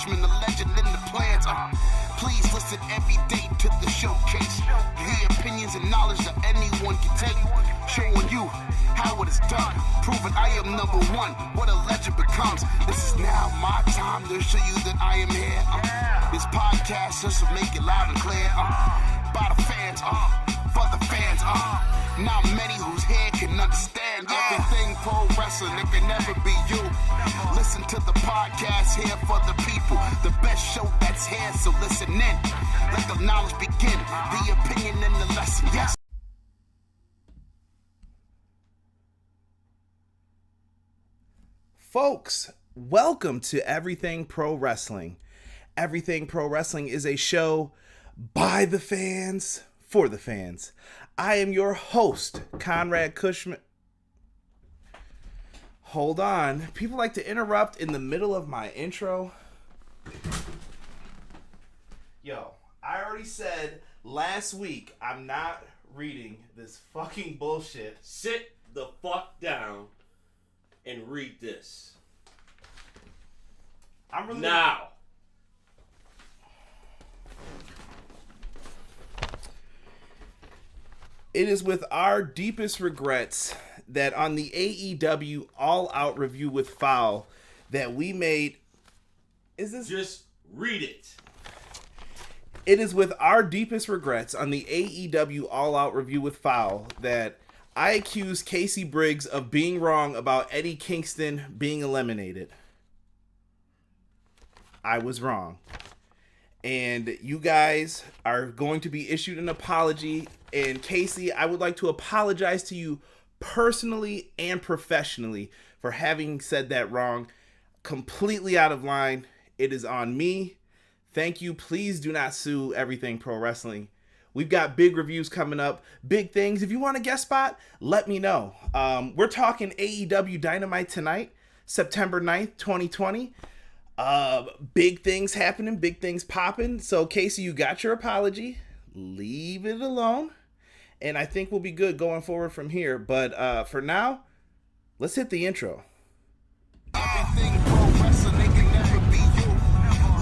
freshman, a legend in the plans. Please listen every day to the showcase. The opinions and knowledge that anyone can take. Showing you how it is done. Proving I am number one, what a legend becomes. This is now my time to show you that I am here. This podcast just to make it loud and clear. By the fans, for the fans. Not many whose head can understand everything pro wrestling. It can never be you. Listen to the podcast here for the people. The best show that's here, so listen in. Let the knowledge begin. The opinion and the lesson. Yes. Folks, welcome to Everything Pro Wrestling. Everything Pro Wrestling is a show by the fans, for the fans. I am your host, Conrad Cushman. Hold on. People like to interrupt in the middle of my intro. Yo, I already said last week I'm not reading this fucking bullshit. Sit the fuck down and read this. I'm really now. It is with our deepest regrets that on the AEW All Out review with Foul that we made. Is this? Just read it. It is with our deepest regrets on the AEW All Out review with Foul that I accused Casey Briggs of being wrong about Eddie Kingston being eliminated. I was wrong. And you guys are going to be issued an apology. And Casey, I would like to apologize to you personally and professionally for having said that wrong. Completely out of line. It is on me. Thank you. Please do not sue Everything Pro Wrestling. We've got big reviews coming up, big things. If you want a guest spot, let me know. We're talking AEW Dynamite tonight, September 9th, 2020. Big things happening, big things popping. So Casey, you got your apology. Leave it alone. And I think we'll be good going forward from here. But for now, let's hit the intro. Everything pro wrestling, they can never be you.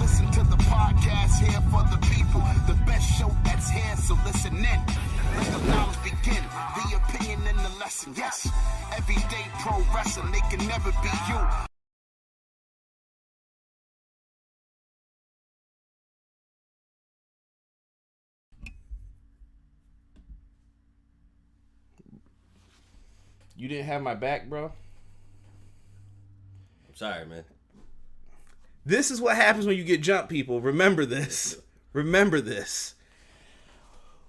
Listen to the podcast here for the people. The best show that's here, so listen in. Let the knowledge begin. The opinion and the lesson. Yes, everyday pro wrestling, they can never be you. You didn't have my back, bro? I'm sorry, man. This is what happens when you get jumped, people. Remember this. Remember this.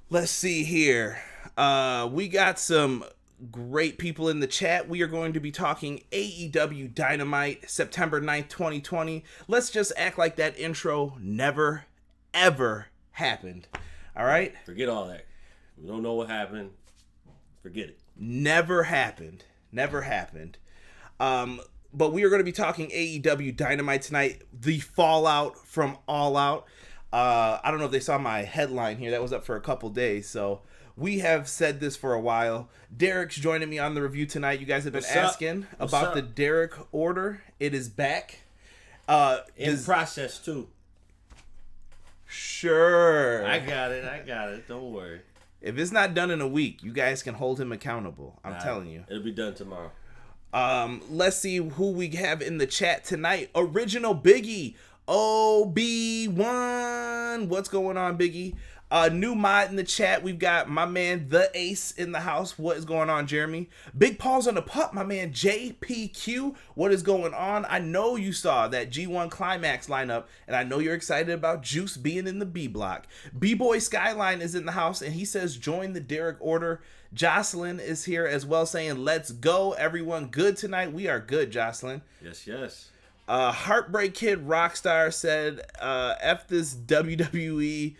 Let's see here. We got some great people in the chat. We are going to be talking AEW Dynamite, September 9th, 2020. Let's just act like that intro never, ever happened. All right? Forget all that. We don't know what happened. Forget it. Never happened. Never happened. But we are going to be talking AEW Dynamite tonight. The fallout from All Out. I don't know if they saw my headline here. That was up for a couple days. So we have said this for a while. Derek's joining me on the review tonight. You guys have been asking about the Derek order. It is back. In process, too. Sure. I got it. Don't worry. If it's not done in a week, you guys can hold him accountable. I'm telling you. It'll be done tomorrow. Let's see who we have in the chat tonight. Original Biggie. OB1. What's going on, Biggie? New mod in the chat. We've got my man, The Ace, in the house. What is going on, Jeremy? Big Paws on the Pup. My man, JPQ. What is going on? I know you saw that G1 Climax lineup, and I know you're excited about Juice being in the B block. B-Boy Skyline is in the house, and he says, join the Derek order. Jocelyn is here as well, saying, let's go. Everyone good tonight? We are good, Jocelyn. Yes. Heartbreak Kid Rockstar said, F this WWE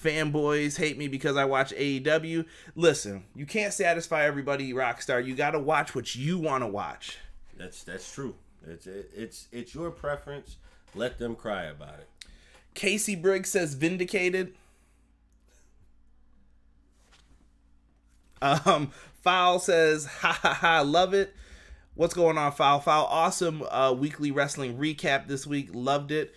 fanboys hate me because I watch AEW. Listen, you can't satisfy everybody, Rockstar. You got to watch what you want to watch. That's true. It's your preference. Let them cry about it. Casey Briggs says vindicated. Foul says ha ha ha, love it. What's going on, Foul? Awesome weekly wrestling recap this week. Loved it.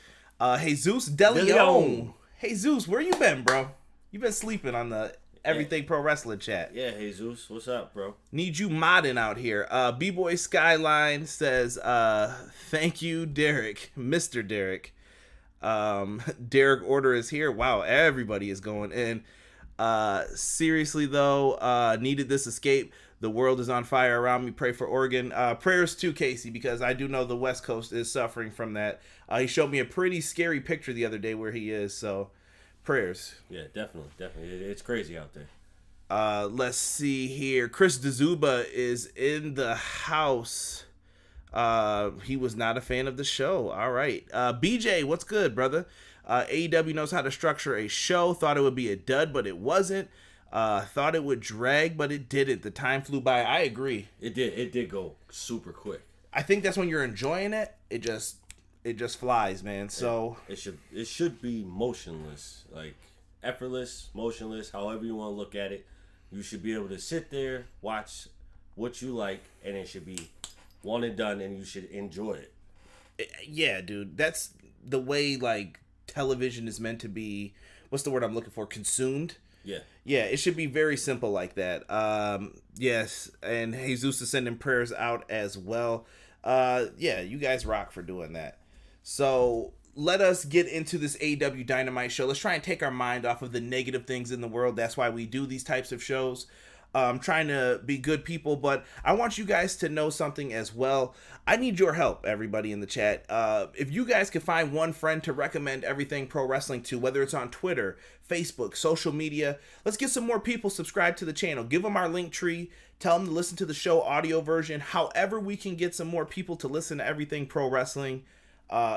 Jesus De Leon. Jesus, where you been, bro? You been sleeping on the Everything Pro Wrestling chat. Yeah, Jesus, what's up, bro? Need you modding out here. B-Boy Skyline says, thank you, Derek. Mr. Derek. Derek Order is here. Wow, everybody is going in. Seriously, though, needed this escape. The world is on fire around me. Pray for Oregon. Prayers to Casey, because I do know the West Coast is suffering from that. He showed me a pretty scary picture the other day where he is, so prayers. Yeah, definitely. It's crazy out there. Let's see here. Chris DeZuba is in the house. He was not a fan of the show. All right. BJ, what's good, brother? AEW knows how to structure a show. Thought it would be a dud, but it wasn't. Thought it would drag, but it didn't. The time flew by. I agree. It did go super quick. I think that's when you're enjoying it. It just flies, man. So it should be motionless, like effortless, motionless, however you want to look at it. You should be able to sit there, watch what you like, and it should be one and done, and you should enjoy it. Yeah, dude. That's the way, like, television is meant to be. What's the word I'm looking for? Consumed? Yeah, it should be very simple like that. Yes, and Jesus is sending prayers out as well. Yeah, you guys rock for doing that. So let us get into this AEW Dynamite show. Let's try and take our mind off of the negative things in the world. That's why we do these types of shows. Trying to be good people, but I want you guys to know something as well. I need your help, everybody in the chat. If you guys could find one friend to recommend Everything Pro Wrestling to, whether it's on Twitter, Facebook, social media, let's get some more people subscribed to the channel. Give them our link tree. Tell them to listen to the show audio version. However we can get some more people to listen to Everything Pro Wrestling,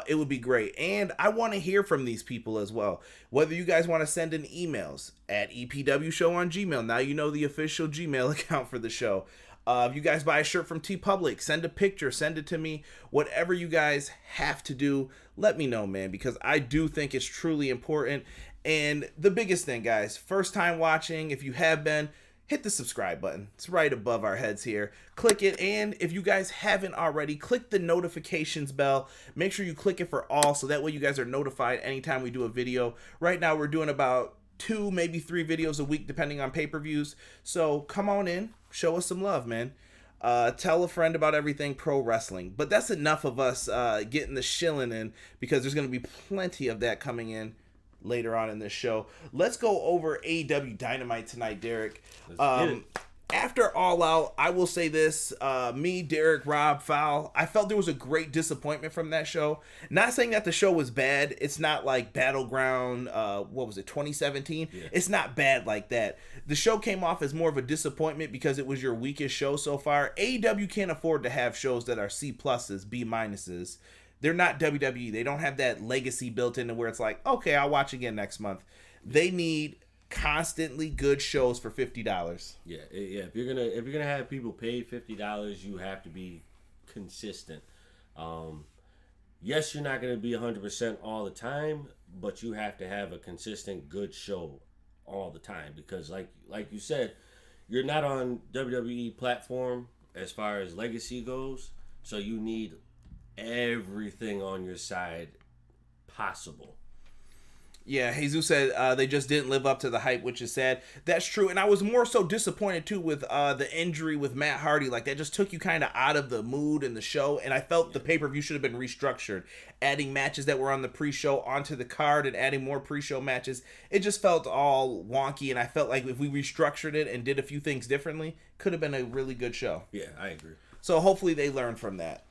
it would be great. And I want to hear from these people as well. Whether you guys want to send in emails at EPW Show on Gmail. Now you know the official Gmail account for the show. If you guys buy a shirt from TeePublic, send a picture, send it to me. Whatever you guys have to do, let me know, man, because I do think it's truly important. And the biggest thing, guys, first time watching, if you have been, hit the subscribe button. It's right above our heads here. Click it, and if you guys haven't already, click the notifications bell. Make sure you click it for all, so that way you guys are notified anytime we do a video. Right now, we're doing about 2, maybe 3 videos a week, depending on pay-per-views. So come on in, show us some love, man. Tell a friend about Everything Pro Wrestling. But that's enough of us getting the shilling in, because there's going to be plenty of that coming in later on in this show. Let's go over AEW Dynamite tonight, Derek. After All Out, I will say this, me, Derek, Rob, Fowl, I felt there was a great disappointment from that show. Not saying that the show was bad. It's not like Battleground, 2017? Yeah. It's not bad like that. The show came off as more of a disappointment because it was your weakest show so far. AEW can't afford to have shows that are C+, B-. They're not WWE. They don't have that legacy built into where it's like, okay, I'll watch again next month. They need constantly good shows for $50. Yeah. If you're gonna have people pay $50, you have to be consistent. Yes, you're not gonna be 100% all the time, but you have to have a consistent good show all the time, because like you said, you're not on WWE platform as far as legacy goes, so you need everything on your side possible. Yeah, Jesus said they just didn't live up to the hype, which is sad. That's true, and I was more so disappointed too with the injury with Matt Hardy. Like, that just took you kind of out of the mood in the show, and I felt the pay-per-view should have been restructured. Adding matches that were on the pre-show onto the card and adding more pre-show matches, it just felt all wonky, and I felt like if we restructured it and did a few things differently, could have been a really good show. Yeah, I agree. So hopefully they learn from that.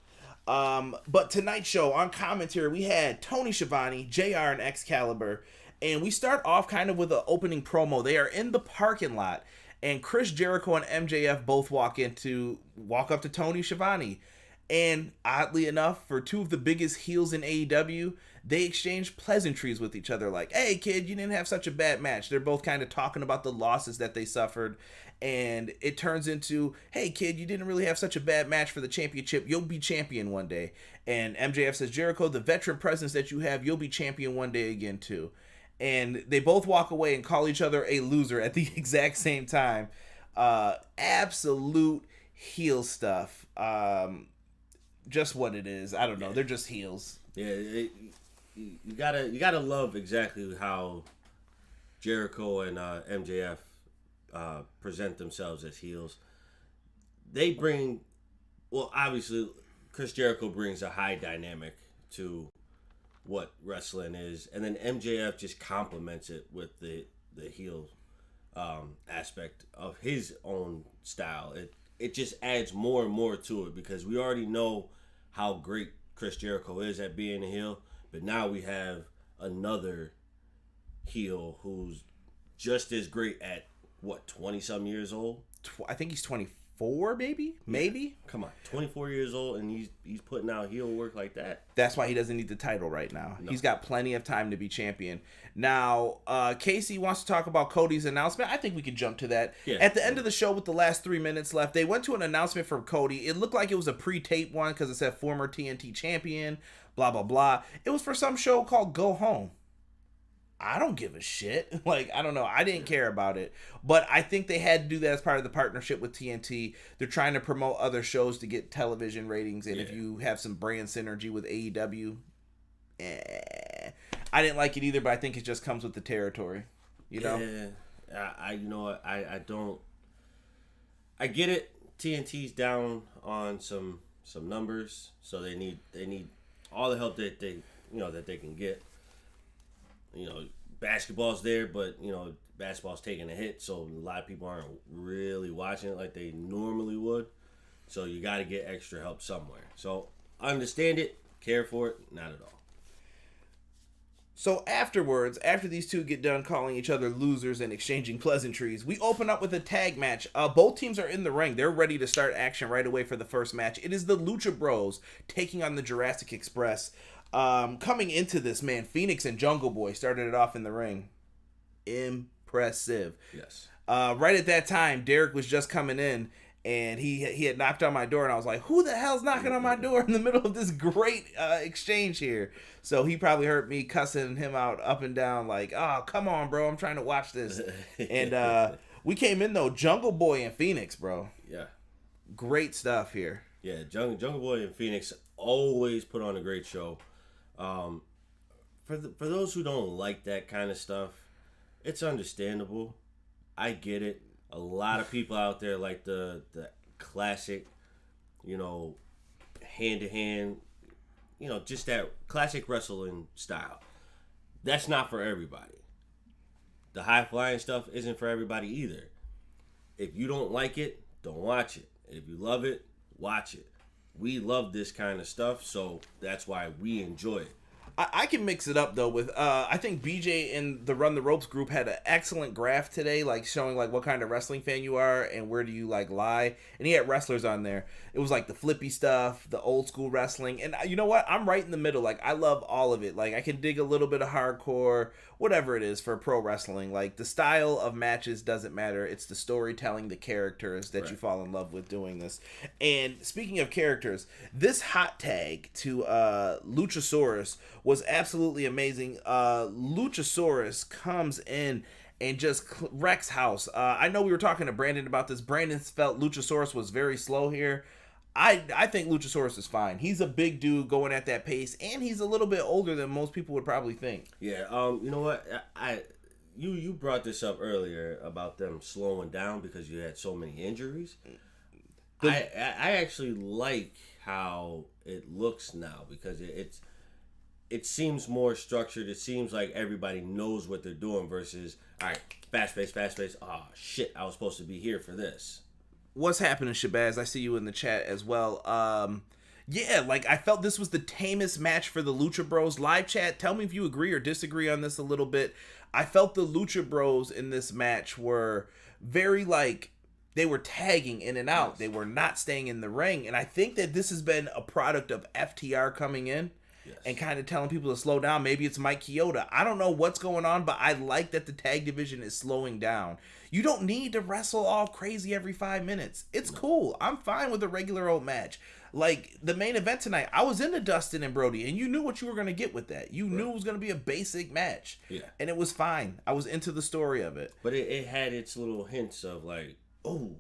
But tonight's show on commentary, we had Tony Schiavone, JR, and Excalibur, and we start off kind of with an opening promo. They are in the parking lot, and Chris Jericho and MJF both walk up to Tony Schiavone, and oddly enough, for 2 of the biggest heels in AEW, they exchange pleasantries with each other, like, hey kid, you didn't have such a bad match. They're both kind of talking about the losses that they suffered, and it turns into, hey kid, you didn't really have such a bad match for the championship. You'll be champion one day. And MJF says, Jericho, the veteran presence that you have, you'll be champion one day again too. And they both walk away and call each other a loser at the exact same time. Absolute heel stuff. Just what it is. I don't know. They're just heels. Yeah, you gotta love exactly how Jericho and MJF present themselves as heels. They bring, well, obviously, Chris Jericho brings a high dynamic to what wrestling is, and then MJF just complements it with the heel aspect of his own style. It just adds more and more to it because we already know how great Chris Jericho is at being a heel, but now we have another heel who's just as great at what, 20-some years old? I think he's 24, maybe. Come on, 24 years old, and he's putting out heel work like that. That's why he doesn't need the title right now. No. He's got plenty of time to be champion. Now, Casey wants to talk about Cody's announcement. I think we could jump to that. Yeah. At the end of the show with the last 3 minutes left, they went to an announcement from Cody. It looked like it was a pre-tape one because it said former TNT champion, blah, blah, blah. It was for some show called Go Home. I don't give a shit. Like, I don't know. I didn't care about it. But I think they had to do that as part of the partnership with TNT. They're trying to promote other shows to get television ratings. And if you have some brand synergy with AEW, I didn't like it either, but I think it just comes with the territory. You know? Yeah. You know what? I don't. I get it. TNT's down on some numbers, so they need all the help that they can get. You know, basketball's there, but, you know, basketball's taking a hit, so a lot of people aren't really watching it like they normally would. So you got to get extra help somewhere. So understand it, care for it, not at all. So afterwards, after these two get done calling each other losers and exchanging pleasantries, we open up with a tag match. Both teams are in the ring. They're ready to start action right away for the first match. It is the Lucha Bros taking on the Jurassic Express. Coming into this, man, Phoenix and Jungle Boy started it off in the ring. Impressive. Yes. Right at that time, Derek was just coming in, and he had knocked on my door, and I was like, who the hell's knocking on my door in the middle of this great exchange here? So he probably heard me cussing him out up and down like, oh, come on, bro, I'm trying to watch this. And we came in, though, Jungle Boy and Phoenix, bro. Yeah. Great stuff here. Yeah, Jungle Boy and Phoenix always put on a great show. For those who don't like that kind of stuff, it's understandable. I get it. A lot of people out there like the classic, you know, hand-to-hand, you know, just that classic wrestling style. That's not for everybody. The high-flying stuff isn't for everybody either. If you don't like it, don't watch it. If you love it, watch it. We love this kind of stuff, so that's why we enjoy it. I can mix it up, though, with, I think BJ in the Run the Ropes group had an excellent graph today, like, showing, like, what kind of wrestling fan you are and where do you, like, lie. And he had wrestlers on there. It was, like, the flippy stuff, the old school wrestling. And you know what? I'm right in the middle. Like, I love all of it. Like, I can dig a little bit of hardcore, whatever it is for pro wrestling. Like, the style of matches doesn't matter. It's the storytelling, the characters that you fall in love with doing this. And speaking of characters, this hot tag to Luchasaurus was absolutely amazing. Luchasaurus comes in and just wrecks house. I know we were talking to Brandon about this. Brandon felt Luchasaurus was very slow here. I think Luchasaurus is fine. He's a big dude going at that pace, and he's a little bit older than most people would probably think. Yeah, you know what? You brought this up earlier about them slowing down because you had so many injuries. I actually like how it looks now because it seems more structured. It seems like everybody knows what they're doing versus, all right, fast pace. Oh, shit, I was supposed to be here for this. What's happening, Shabazz? I see you in the chat as well. Yeah, like, I felt this was the tamest match for the Lucha Bros. Live chat, tell me if you agree or disagree on this a little bit. I felt the Lucha Bros in this match were very, like, they were tagging in and out. They were not staying in the ring. And I think that this has been a product of FTR coming in. Yes. And kind of telling people to slow down. Maybe it's Mike Chioda. I don't know what's going on, but I like that the tag division is slowing down. You don't need to wrestle all crazy every 5 minutes. It's cool. I'm fine with a regular old match. Like, the main event tonight, I was into Dustin and Brodie, and you knew what you were going to get with that. You knew it was going to be a basic match. Yeah. And it was fine. I was into the story of it. But it had its little hints of, like, oh.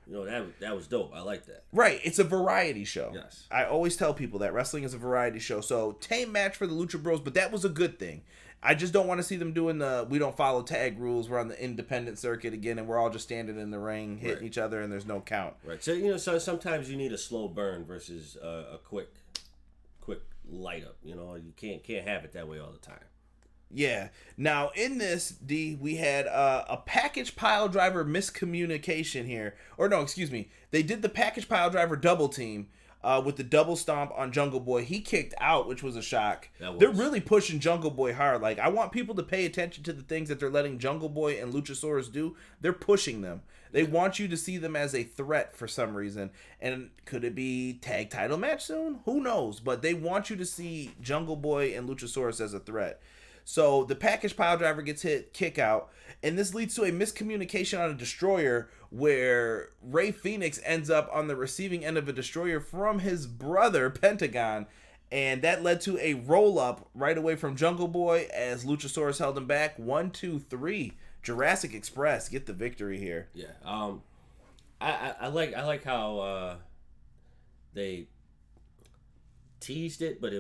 that was dope. I like that. Right, it's a variety show. Yes. I always tell people that wrestling is a variety show. So, tame match for the Lucha Bros, but that was a good thing. I just don't want to see them doing we don't follow tag rules. We're on the independent circuit again, and we're all just standing in the ring, hitting each other, and there's no count. Right. So, so sometimes you need a slow burn versus a quick light up. You can't have it that way all the time. Yeah. Now, in this, D, we had a package pile driver miscommunication here. Or no, excuse me. They did the package pile driver double team with the double stomp on Jungle Boy. He kicked out, which was a shock. They're really pushing Jungle Boy hard. Like, I want people to pay attention to the things that they're letting Jungle Boy and Luchasaurus do. They're pushing them. They want you to see them as a threat for some reason. And could it be tag title match soon? Who knows? But they want you to see Jungle Boy and Luchasaurus as a threat. So the package pile driver gets hit, kick out, and this leads to a miscommunication on a destroyer where Rey Fenix ends up on the receiving end of a destroyer from his brother, Pentagon, and that led to a roll-up right away from Jungle Boy as Luchasaurus held him back. 1, 2, 3. Jurassic Express get the victory here. Yeah. I like how they teased it, but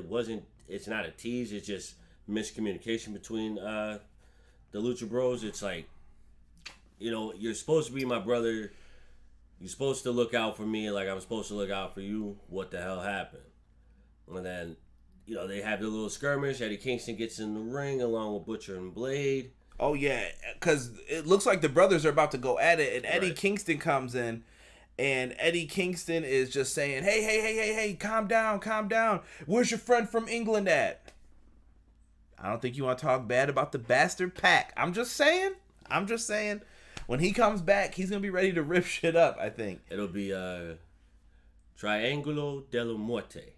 it's not a tease, it's just miscommunication between the Lucha Bros. It's like, you're supposed to be my brother. You're supposed to look out for me like I'm supposed to look out for you. What the hell happened? And then, they have the little skirmish. Eddie Kingston gets in the ring along with Butcher and Blade. Oh, yeah, because it looks like the brothers are about to go at it, and Eddie Kingston comes in, and Eddie Kingston is just saying, hey, calm down. Where's your friend from England at? I don't think you want to talk bad about the bastard Pac. I'm just saying. When he comes back, he's going to be ready to rip shit up, I think. It'll be Triangulo della Muerte.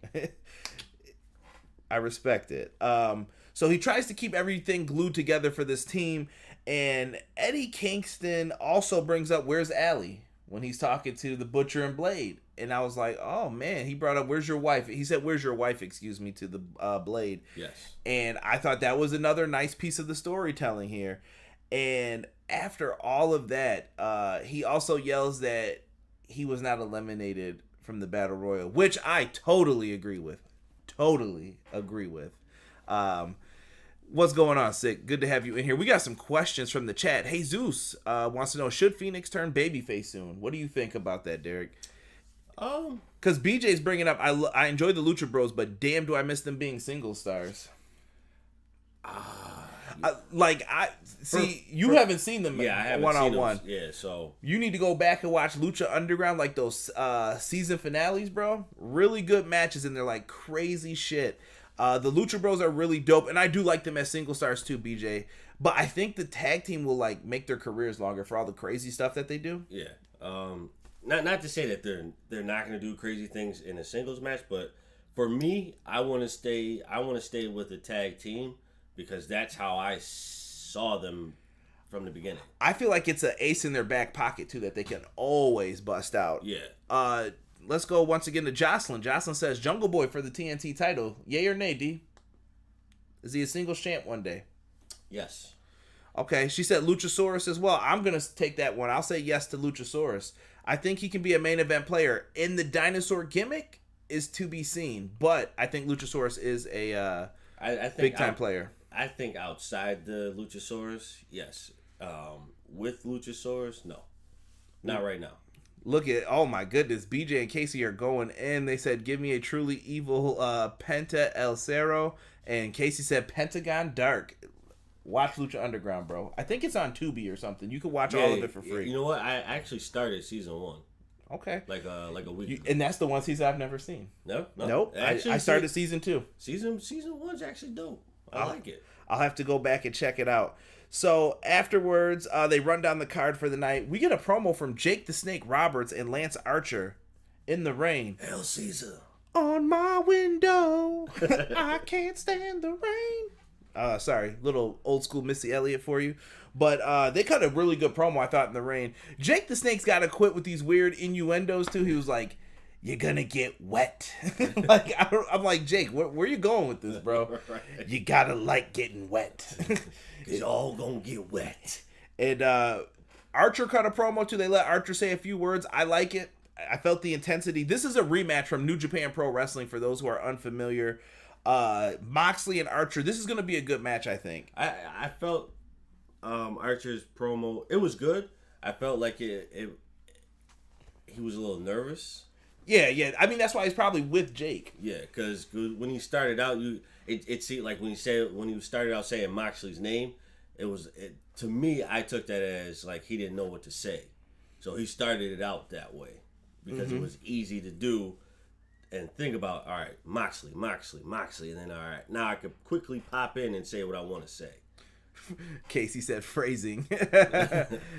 I respect it. So he tries to keep everything glued together for this team. And Eddie Kingston also brings up, where's Allie? When he's talking to the Butcher and Blade. And I was like, oh, man, he brought up, where's your wife? He said, where's your wife, to the Blade. Yes. And I thought that was another nice piece of the storytelling here. And after all of that, he also yells that he was not eliminated from the Battle Royal, which I totally agree with. What's going on, Sick? Good to have you in here. We got some questions from the chat. Hey, Zeus wants to know, should Phoenix turn babyface soon? What do you think about that, Derek? Because BJ's bringing up, I enjoy the Lucha Bros, but damn, do I miss them being single stars. You haven't seen them one-on-one. Yeah, so you need to go back and watch Lucha Underground, like those season finales, bro. Really good matches, and they're like crazy shit. The Lucha Bros are really dope, and I do like them as single stars too, BJ. But I think the tag team will like make their careers longer for all the crazy stuff that they do. Yeah. Not to say that they're not going to do crazy things in a singles match, but for me, I want to stay with the tag team because that's how I saw them from the beginning. I feel like it's an ace in their back pocket too that they can always bust out. Yeah. Let's go once again to Jocelyn. Jocelyn says, Jungle Boy for the TNT title. Yay or nay, D? Is he a singles champ one day? Yes. Okay, she said Luchasaurus as well. I'm going to take that one. I'll say yes to Luchasaurus. I think he can be a main event player. In the dinosaur gimmick is to be seen, but I think Luchasaurus is a big-time player. I think outside the Luchasaurus, yes. With Luchasaurus, no. Not right now. Look at, oh my goodness, BJ and Casey are going in. They said, give me a truly evil Penta El Cerro. And Casey said, Pentagon Dark. Watch Lucha Underground, bro. I think it's on Tubi or something. You can watch all of it for free. You know what? I actually started season 1. Okay. Like a week ago. And that's the one season I've never seen. Nope. I started season 2. Season 1's actually dope. I like it. I'll have to go back and check it out. So afterwards, they run down the card for the night. We get a promo from Jake the Snake Roberts and Lance Archer in the rain. Hail Caesar. On my window, I can't stand the rain. Sorry, little old school Missy Elliott for you. But they cut a really good promo, I thought, in the rain. Jake the Snake's got to quit with these weird innuendos, too. He was like, you're gonna get wet. I'm like, Jake, where you going with this, bro? Right. You gotta like getting wet. It's all gonna get wet. And Archer cut a promo too. They let Archer say a few words. I like it. I felt the intensity. This is a rematch from New Japan Pro Wrestling for those who are unfamiliar. Moxley and Archer. This is going to be a good match, I think. I felt Archer's promo. It was good. I felt like he was a little nervous. Yeah. I mean, that's why he's probably with Jake. Yeah, because when he started out, it seemed like when he started out saying Moxley's name, to me, I took that as like he didn't know what to say, so he started it out that way because it was easy to do and think about. All right, Moxley, and then all right, now I could quickly pop in and say what I want to say. Casey said phrasing.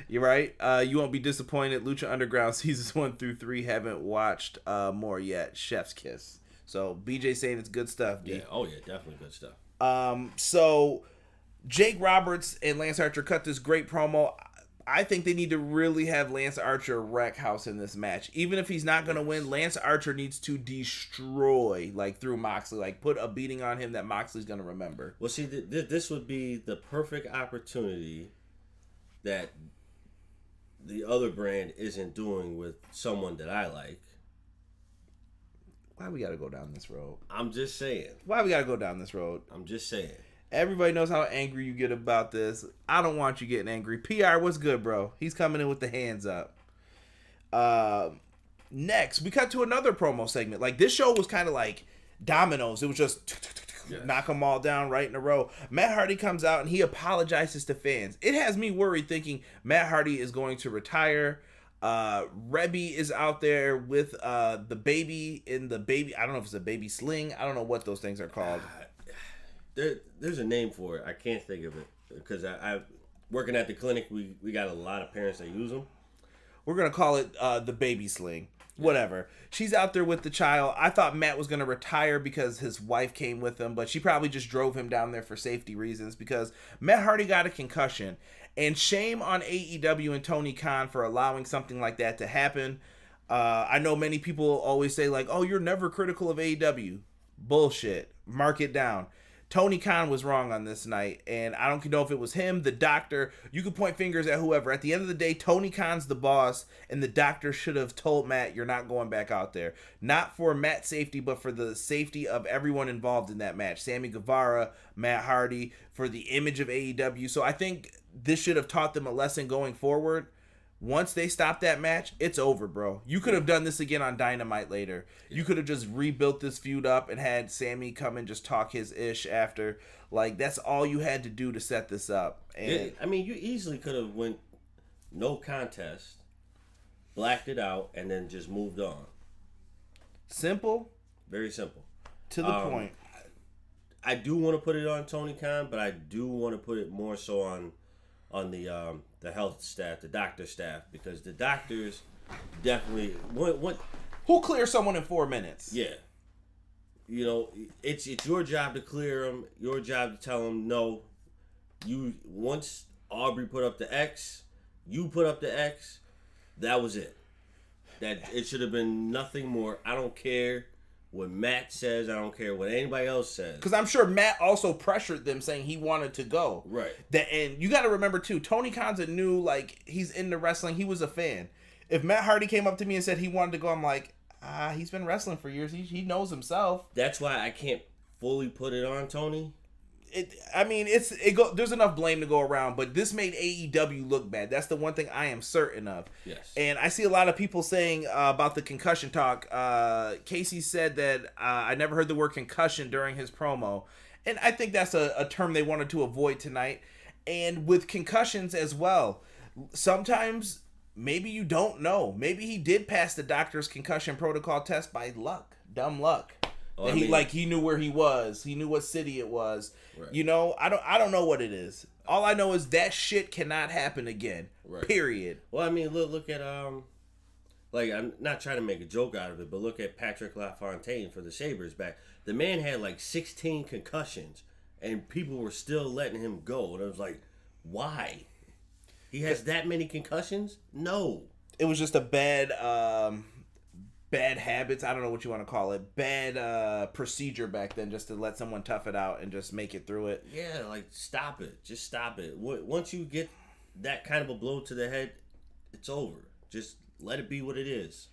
You're right. You won't be disappointed. Lucha Underground seasons 1 through 3 haven't watched more yet. Chef's kiss. So BJ saying it's good stuff. D. Yeah. Oh yeah, definitely good stuff. So Jake Roberts and Lance Archer cut this great promo. I think they need to really have Lance Archer wreck house in this match. Even if he's not going to win, Lance Archer needs to destroy, through Moxley. Put a beating on him that Moxley's going to remember. Well, see, this would be the perfect opportunity that the other brand isn't doing with someone that I like. Why we got to go down this road? I'm just saying. Why we got to go down this road? I'm just saying. Everybody knows how angry you get about this. I don't want you getting angry. PR, what's good, bro? He's coming in with the hands up. Next, we cut to another promo segment. This show was kind of like dominoes. It was just knock them all down right in a row. Matt Hardy comes out and he apologizes to fans. It has me worried thinking Matt Hardy is going to retire. Rebby is out there with the baby in the baby. I don't know if it's a baby sling. I don't know what those things are called. There's a name for it. I can't think of it because I working at the clinic. We got a lot of parents that use them. We're gonna call it the baby sling. Whatever. She's out there with the child. I thought Matt was gonna retire because his wife came with him, but she probably just drove him down there for safety reasons because Matt Hardy got a concussion. And shame on AEW and Tony Khan for allowing something like that to happen. I know many people always say oh, you're never critical of AEW. Bullshit. Mark it down. Tony Khan was wrong on this night, and I don't know if it was him, the doctor. You could point fingers at whoever. At the end of the day, Tony Khan's the boss, and the doctor should have told Matt, you're not going back out there. Not for Matt's safety, but for the safety of everyone involved in that match. Sammy Guevara, Matt Hardy, for the image of AEW. So I think this should have taught them a lesson going forward. Once they stop that match, it's over, bro. You could have done this again on Dynamite later. You could have just rebuilt this feud up and had Sammy come and just talk his ish after. That's all you had to do to set this up. And you easily could have went no contest, blacked it out, and then just moved on. Simple. Very simple. To the point. I do want to put it on Tony Khan, but I do want to put it more so on the health staff, the doctor staff, because the doctors definitely want. Who clears someone in 4 minutes? Yeah, it's your job to clear them. Your job to tell them no. You once Aubrey put up the X, you put up the X. That was it. That it should have been nothing more. I don't care what Matt says. I don't care what anybody else says. Because I'm sure Matt also pressured them saying he wanted to go. Right. And you got to remember, too, Tony Khan's a new, he's into wrestling. He was a fan. If Matt Hardy came up to me and said he wanted to go, I'm like, he's been wrestling for years. He knows himself. That's why I can't fully put it on Tony. There's enough blame to go around, but this made AEW look bad. That's the one thing I am certain of. Yes. And I see a lot of people saying about the concussion talk. Casey said that I never heard the word concussion during his promo, and I think that's a term they wanted to avoid tonight. And with concussions as well, sometimes maybe you don't know. Maybe he did pass the doctor's concussion protocol test by luck, dumb luck. He knew where he was. He knew what city it was. Right. I don't know what it is. All I know is that shit cannot happen again. Right. Period. Well, look at I'm not trying to make a joke out of it, but look at Patrick LaFontaine for the Sabres back. The man had 16 concussions, and people were still letting him go. And I was like, why? He has that many concussions? No. It was just a bad habits, I don't know what you want to call it, bad procedure back then, just to let someone tough it out and just make it through it. Yeah, stop it. Just stop it. Once you get that kind of a blow to the head, it's over. Just let it be what it is.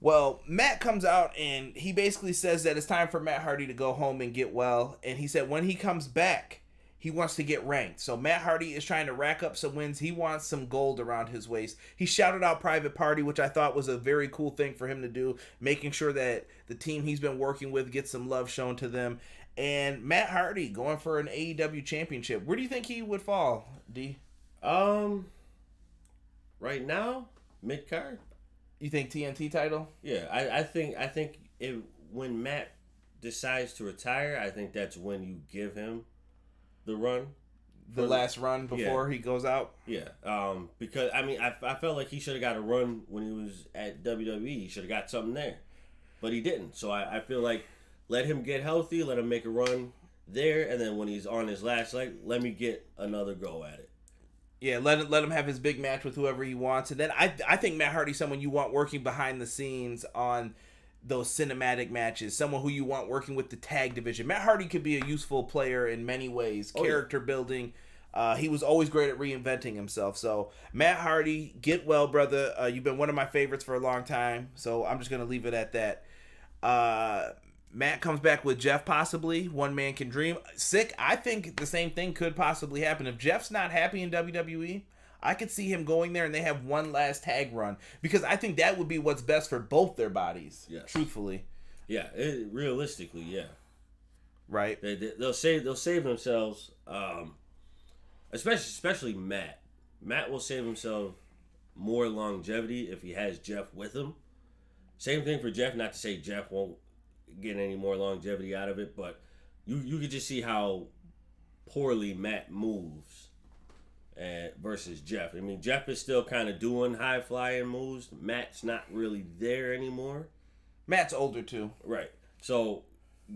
Well, Matt comes out and he basically says that it's time for Matt Hardy to go home and get well. And he said when he comes back, he wants to get ranked. So Matt Hardy is trying to rack up some wins. He wants some gold around his waist. He shouted out Private Party, which I thought was a very cool thing for him to do, making sure that the team he's been working with gets some love shown to them. And Matt Hardy going for an AEW championship. Where do you think he would fall, D? Right now, mid-card. You think TNT title? Yeah, I think when Matt decides to retire, I think that's when you give him the run. The last run before he goes out? Yeah. Because, I mean, I felt like he should have got a run when he was at WWE. He should have got something there. But he didn't. So I feel like let him get healthy, let him make a run there, and then when he's on his last leg, let me get another go at it. Yeah, let him have his big match with whoever he wants. And then I think Matt Hardy's someone you want working behind the scenes on those cinematic matches. Someone who you want working with the tag division. Matt Hardy could be a useful player in many ways. Character building. He was always great at reinventing himself. So, Matt Hardy, get well, brother. You've been one of my favorites for a long time. So, I'm just going to leave it at that. Matt comes back with Jeff, possibly. One man can dream. Sick. I think the same thing could possibly happen. If Jeff's not happy in WWE, I could see him going there and they have one last tag run. Because I think that would be what's best for both their bodies. Yes. Truthfully. Yeah. Realistically, yeah. Right. They'll save themselves. Especially Matt. Matt will save himself more longevity if he has Jeff with him. Same thing for Jeff. Not to say Jeff won't get any more longevity out of it, but you could just see how poorly Matt moves versus Jeff. I mean, Jeff is still kind of doing high flying moves. Matt's not really there anymore. Matt's older too. Right. So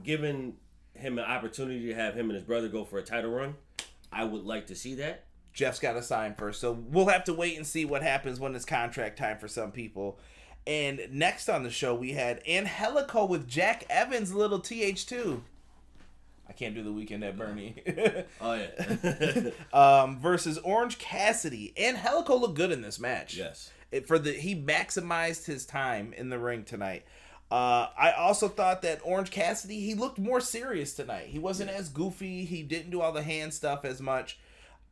giving him an opportunity to have him and his brother go for a title run, I would like to see that. Jeff's got to sign first, so we'll have to wait and see what happens when it's contract time for some people. And next on the show, we had Angelico with Jack Evans, little TH2. I can't do the Weekend at Bernie. Oh, yeah. Versus Orange Cassidy. Angelico looked good in this match. Yes. He maximized his time in the ring tonight. I also thought that Orange Cassidy, he looked more serious tonight. He wasn't as goofy. He didn't do all the hand stuff as much.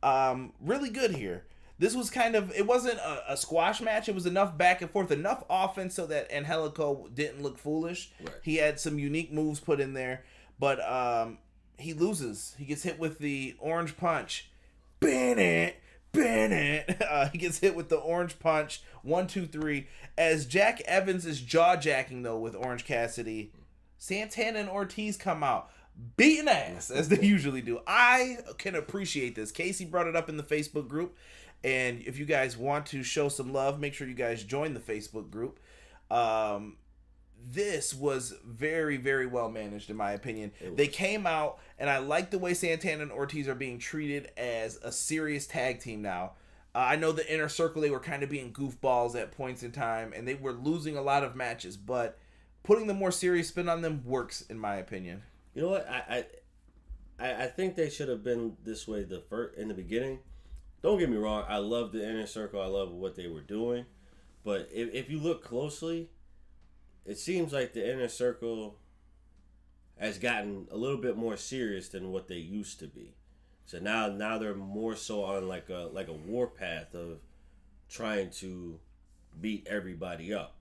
Really good here. This was it wasn't a squash match. It was enough back and forth, enough offense so that Angelico didn't look foolish. Right. He had some unique moves put in there, but he loses. He gets hit with the orange punch. Bennett. He gets hit with the orange punch. 1, 2, 3. As Jack Evans is jaw-jacking, though, with Orange Cassidy, Santana and Ortiz come out. Beating ass, as they usually do. I can appreciate this. Casey brought it up in the Facebook group. And if you guys want to show some love, make sure you guys join the Facebook group. This was very, very well managed, in my opinion. They came out, and I like the way Santana and Ortiz are being treated as a serious tag team now. I know the Inner Circle, they were kind of being goofballs at points in time, and they were losing a lot of matches, but putting the more serious spin on them works, in my opinion. You know what? I think they should have been this way in the beginning. Don't get me wrong. I love the Inner Circle. I love what they were doing. But if you look closely, it seems like the Inner Circle has gotten a little bit more serious than what they used to be. So now they're more so on like a warpath of trying to beat everybody up.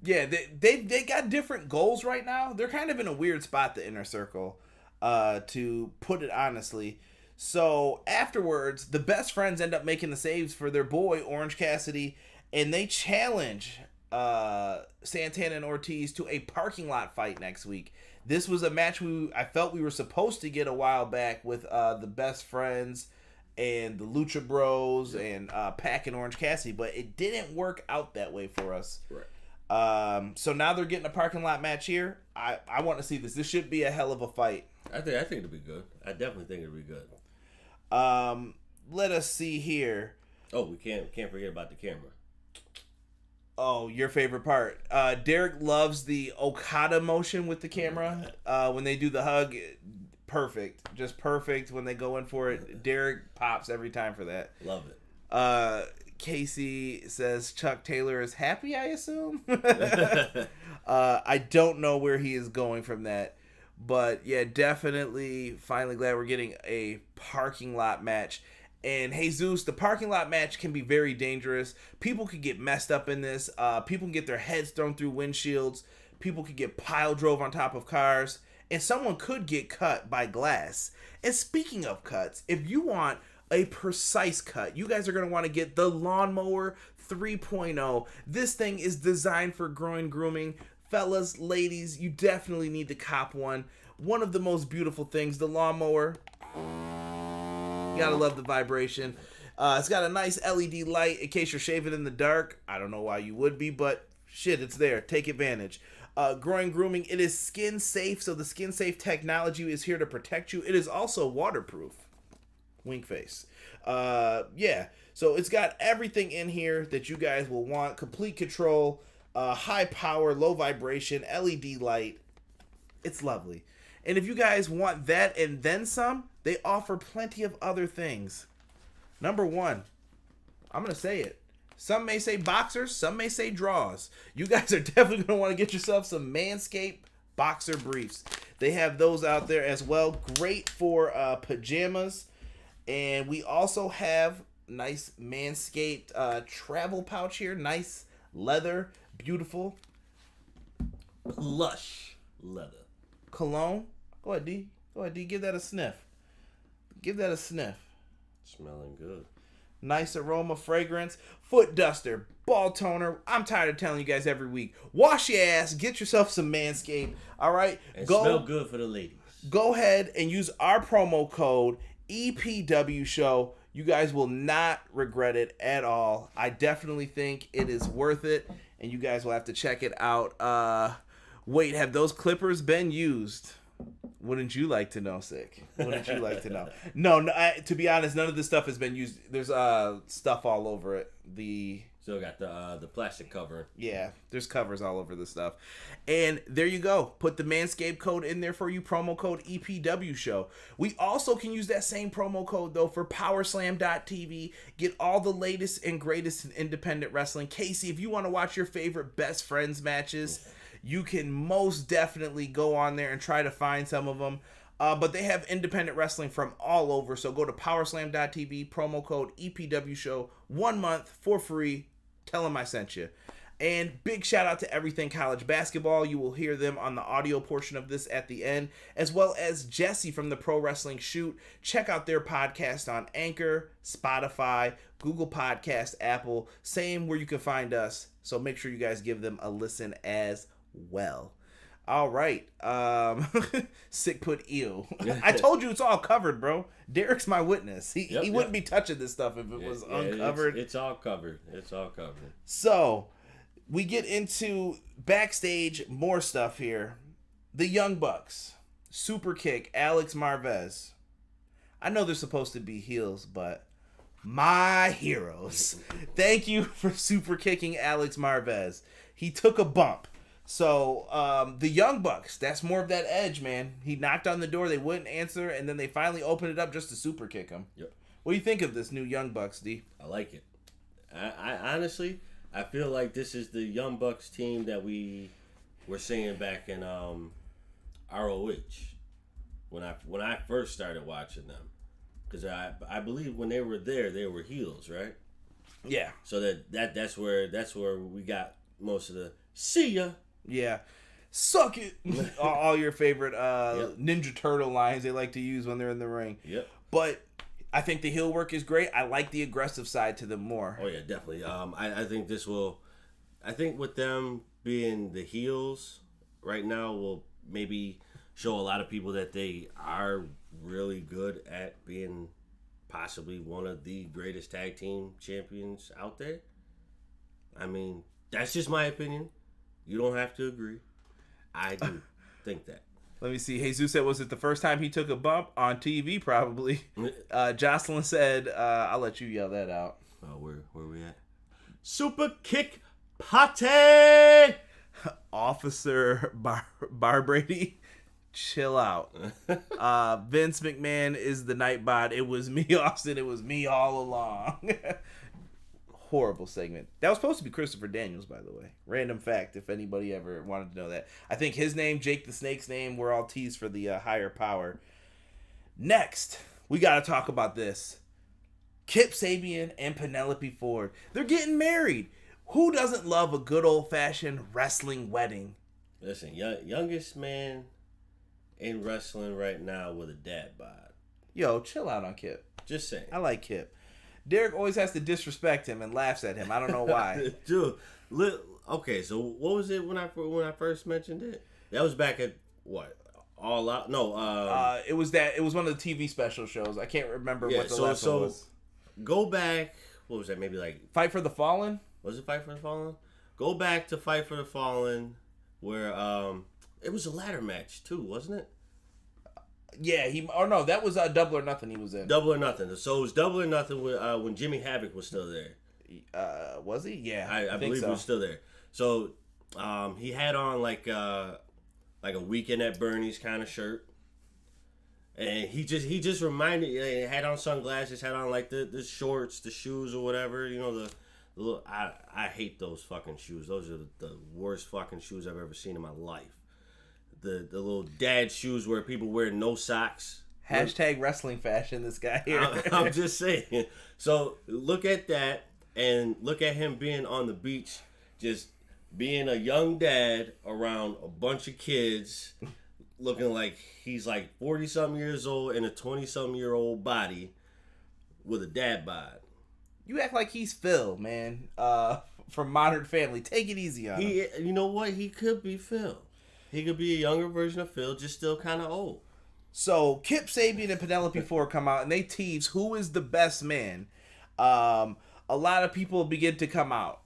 Yeah, they got different goals right now. They're kind of in a weird spot, the Inner Circle, to put it honestly. So afterwards, the best friends end up making the saves for their boy, Orange Cassidy, and they challenge Santana and Ortiz to a parking lot fight next week. This was a match I felt we were supposed to get a while back with the best friends and the Lucha Bros and Pac and Orange Cassidy, but it didn't work out that way for us. Right. So now they're getting a parking lot match here. I want to see this. This should be a hell of a fight. I think it'll be good. I definitely think it'll be good. Let us see here. Oh, we can't forget about the camera. Oh, your favorite part. Derek loves the Okada motion with the camera. When they do the hug, perfect. Just perfect when they go in for it. Derek pops every time for that. Love it. Casey says Chuck Taylor is happy, I assume. I don't know where he is going from that. But yeah, definitely finally glad we're getting a parking lot match. And Jesus, the parking lot match can be very dangerous. People could get messed up in this. People can get their heads thrown through windshields. People could get pile drove on top of cars. And someone could get cut by glass. And speaking of cuts, if you want a precise cut, you guys are going to want to get the Lawnmower 3.0. This thing is designed for groin grooming. Fellas, ladies, you definitely need to cop one. One of the most beautiful things, the Lawnmower. You gotta love the vibration. It's got a nice LED light in case you're shaving in the dark. I don't know why you would be, but shit, it's there. Take advantage. Groin grooming, it is skin safe, so the skin safe technology is here to protect you. It is also waterproof. Wink face. Yeah, so it's got everything in here that you guys will want. Complete control, high power, low vibration, LED light. It's lovely. And if you guys want that and then some, they offer plenty of other things. Number one, I'm going to say it. Some may say boxers, some may say draws. You guys are definitely going to want to get yourself some Manscaped boxer briefs. They have those out there as well. Great for pajamas. And we also have nice Manscaped travel pouch here. Nice leather. Beautiful. Lush leather. Cologne. Go ahead, D. Go ahead, D. Give that a sniff. Give that a sniff. Smelling good. Nice aroma, fragrance. Foot duster, ball toner. I'm tired of telling you guys every week. Wash your ass. Get yourself some Manscaped. All right? And smell good for the ladies. Go ahead and use our promo code EPW Show. You guys will not regret it at all. I definitely think it is worth it, and you guys will have to check it out. Wait, have those clippers been used? Wouldn't you like to know, Sick? Wouldn't you like to know? No, to be honest, none of this stuff has been used. There's stuff all over it. Still got the plastic cover. Yeah, there's covers all over the stuff. And there you go. Put the Manscaped code in there for you. Promo code EPW Show. We also can use that same promo code, though, for PowerSlam.tv. Get all the latest and greatest in independent wrestling. Casey, if you want to watch your favorite best friends matches, you can most definitely go on there and try to find some of them. But they have independent wrestling from all over. So go to PowerSlam.tv, promo code EPW Show, 1 month for free. Tell them I sent you. And big shout out to Everything College Basketball. You will hear them on the audio portion of this at the end, as well as Jesse from the Pro Wrestling Shoot. Check out their podcast on Anchor, Spotify, Google Podcast, Apple, same where you can find us. So make sure you guys give them a listen as well. All right. Sick put ew. I told you it's all covered, bro. Derek's my witness. He wouldn't be touching this stuff if it was uncovered. It's all covered. It's all covered. So we get into backstage more stuff here. The Young Bucks, Super Kick, Alex Marvez. I know they're supposed to be heels, but my heroes. Thank you for super kicking Alex Marvez. He took a bump. So, the Young Bucks, that's more of that edge, man. He knocked on the door, they wouldn't answer, and then they finally opened it up just to super kick him. Yep. What do you think of this new Young Bucks, D? I like it. I honestly, I feel like this is the Young Bucks team that we were seeing back in ROH when I first started watching them, because I believe when they were there, they were heels, right? Yeah. So that's where we got most of the see ya. Yeah. Suck it. all your favorite Ninja Turtle lines they like to use when they're in the ring. Yep. But I think the heel work is great. I like the aggressive side to them more. Oh yeah, definitely. I think with them being the heels right now will maybe show a lot of people that they are really good at being possibly one of the greatest tag team champions out there. I mean, that's just my opinion. You don't have to agree. I do think that. Let me see. Jesus said, was it the first time he took a bump? On TV, probably. Jocelyn said, I'll let you yell that out. Where we at? Super kick party! Officer Bar Brady, chill out. Vince McMahon is the Nightbot. It was me, Austin. It was me all along. horrible segment. That was supposed to be Christopher Daniels, by the way. Random fact, if anybody ever wanted to know that. I think his name, Jake the Snake's name, were all teased for the higher power. Next, we got to talk about this. Kip Sabian and Penelope Ford. They're getting married. Who doesn't love a good old-fashioned wrestling wedding? Listen, youngest man in wrestling right now with a dad bod. Yo, chill out on Kip. Just saying. I like Kip. Derek always has to disrespect him and laughs at him. I don't know why. Dude, okay, so what was it when I first mentioned it? That was back at what? All Out? No. It was one of the TV special shows. I can't remember what the last one was. Go back. What was that? Maybe like Fight for the Fallen? Was it Fight for the Fallen? Go back to Fight for the Fallen, where it was a ladder match too, wasn't it? Yeah, no, that was Double or Nothing he was in. Double or Nothing. So it was Double or Nothing when Jimmy Havoc was still there. Was he? Yeah, I believe so. He was still there. So he had on like a Weekend at Bernie's kind of shirt, and he just reminded. He had on sunglasses, had on like the shorts, the shoes or whatever. You know the little. I hate those fucking shoes. Those are the worst fucking shoes I've ever seen in my life. The little dad shoes where people wear no socks. Hashtag wrestling fashion, this guy here. I'm just saying. So look at that and look at him being on the beach, just being a young dad around a bunch of kids, looking like he's like 40-something years old in a 20-something-year-old body with a dad bod. You act like he's Phil, man, from Modern Family. Take it easy on him. You know what? He could be Phil. He could be a younger version of Phil, just still kind of old. So, Kip Sabian and Penelope Ford come out, and they tease who is the best man. A lot of people begin to come out.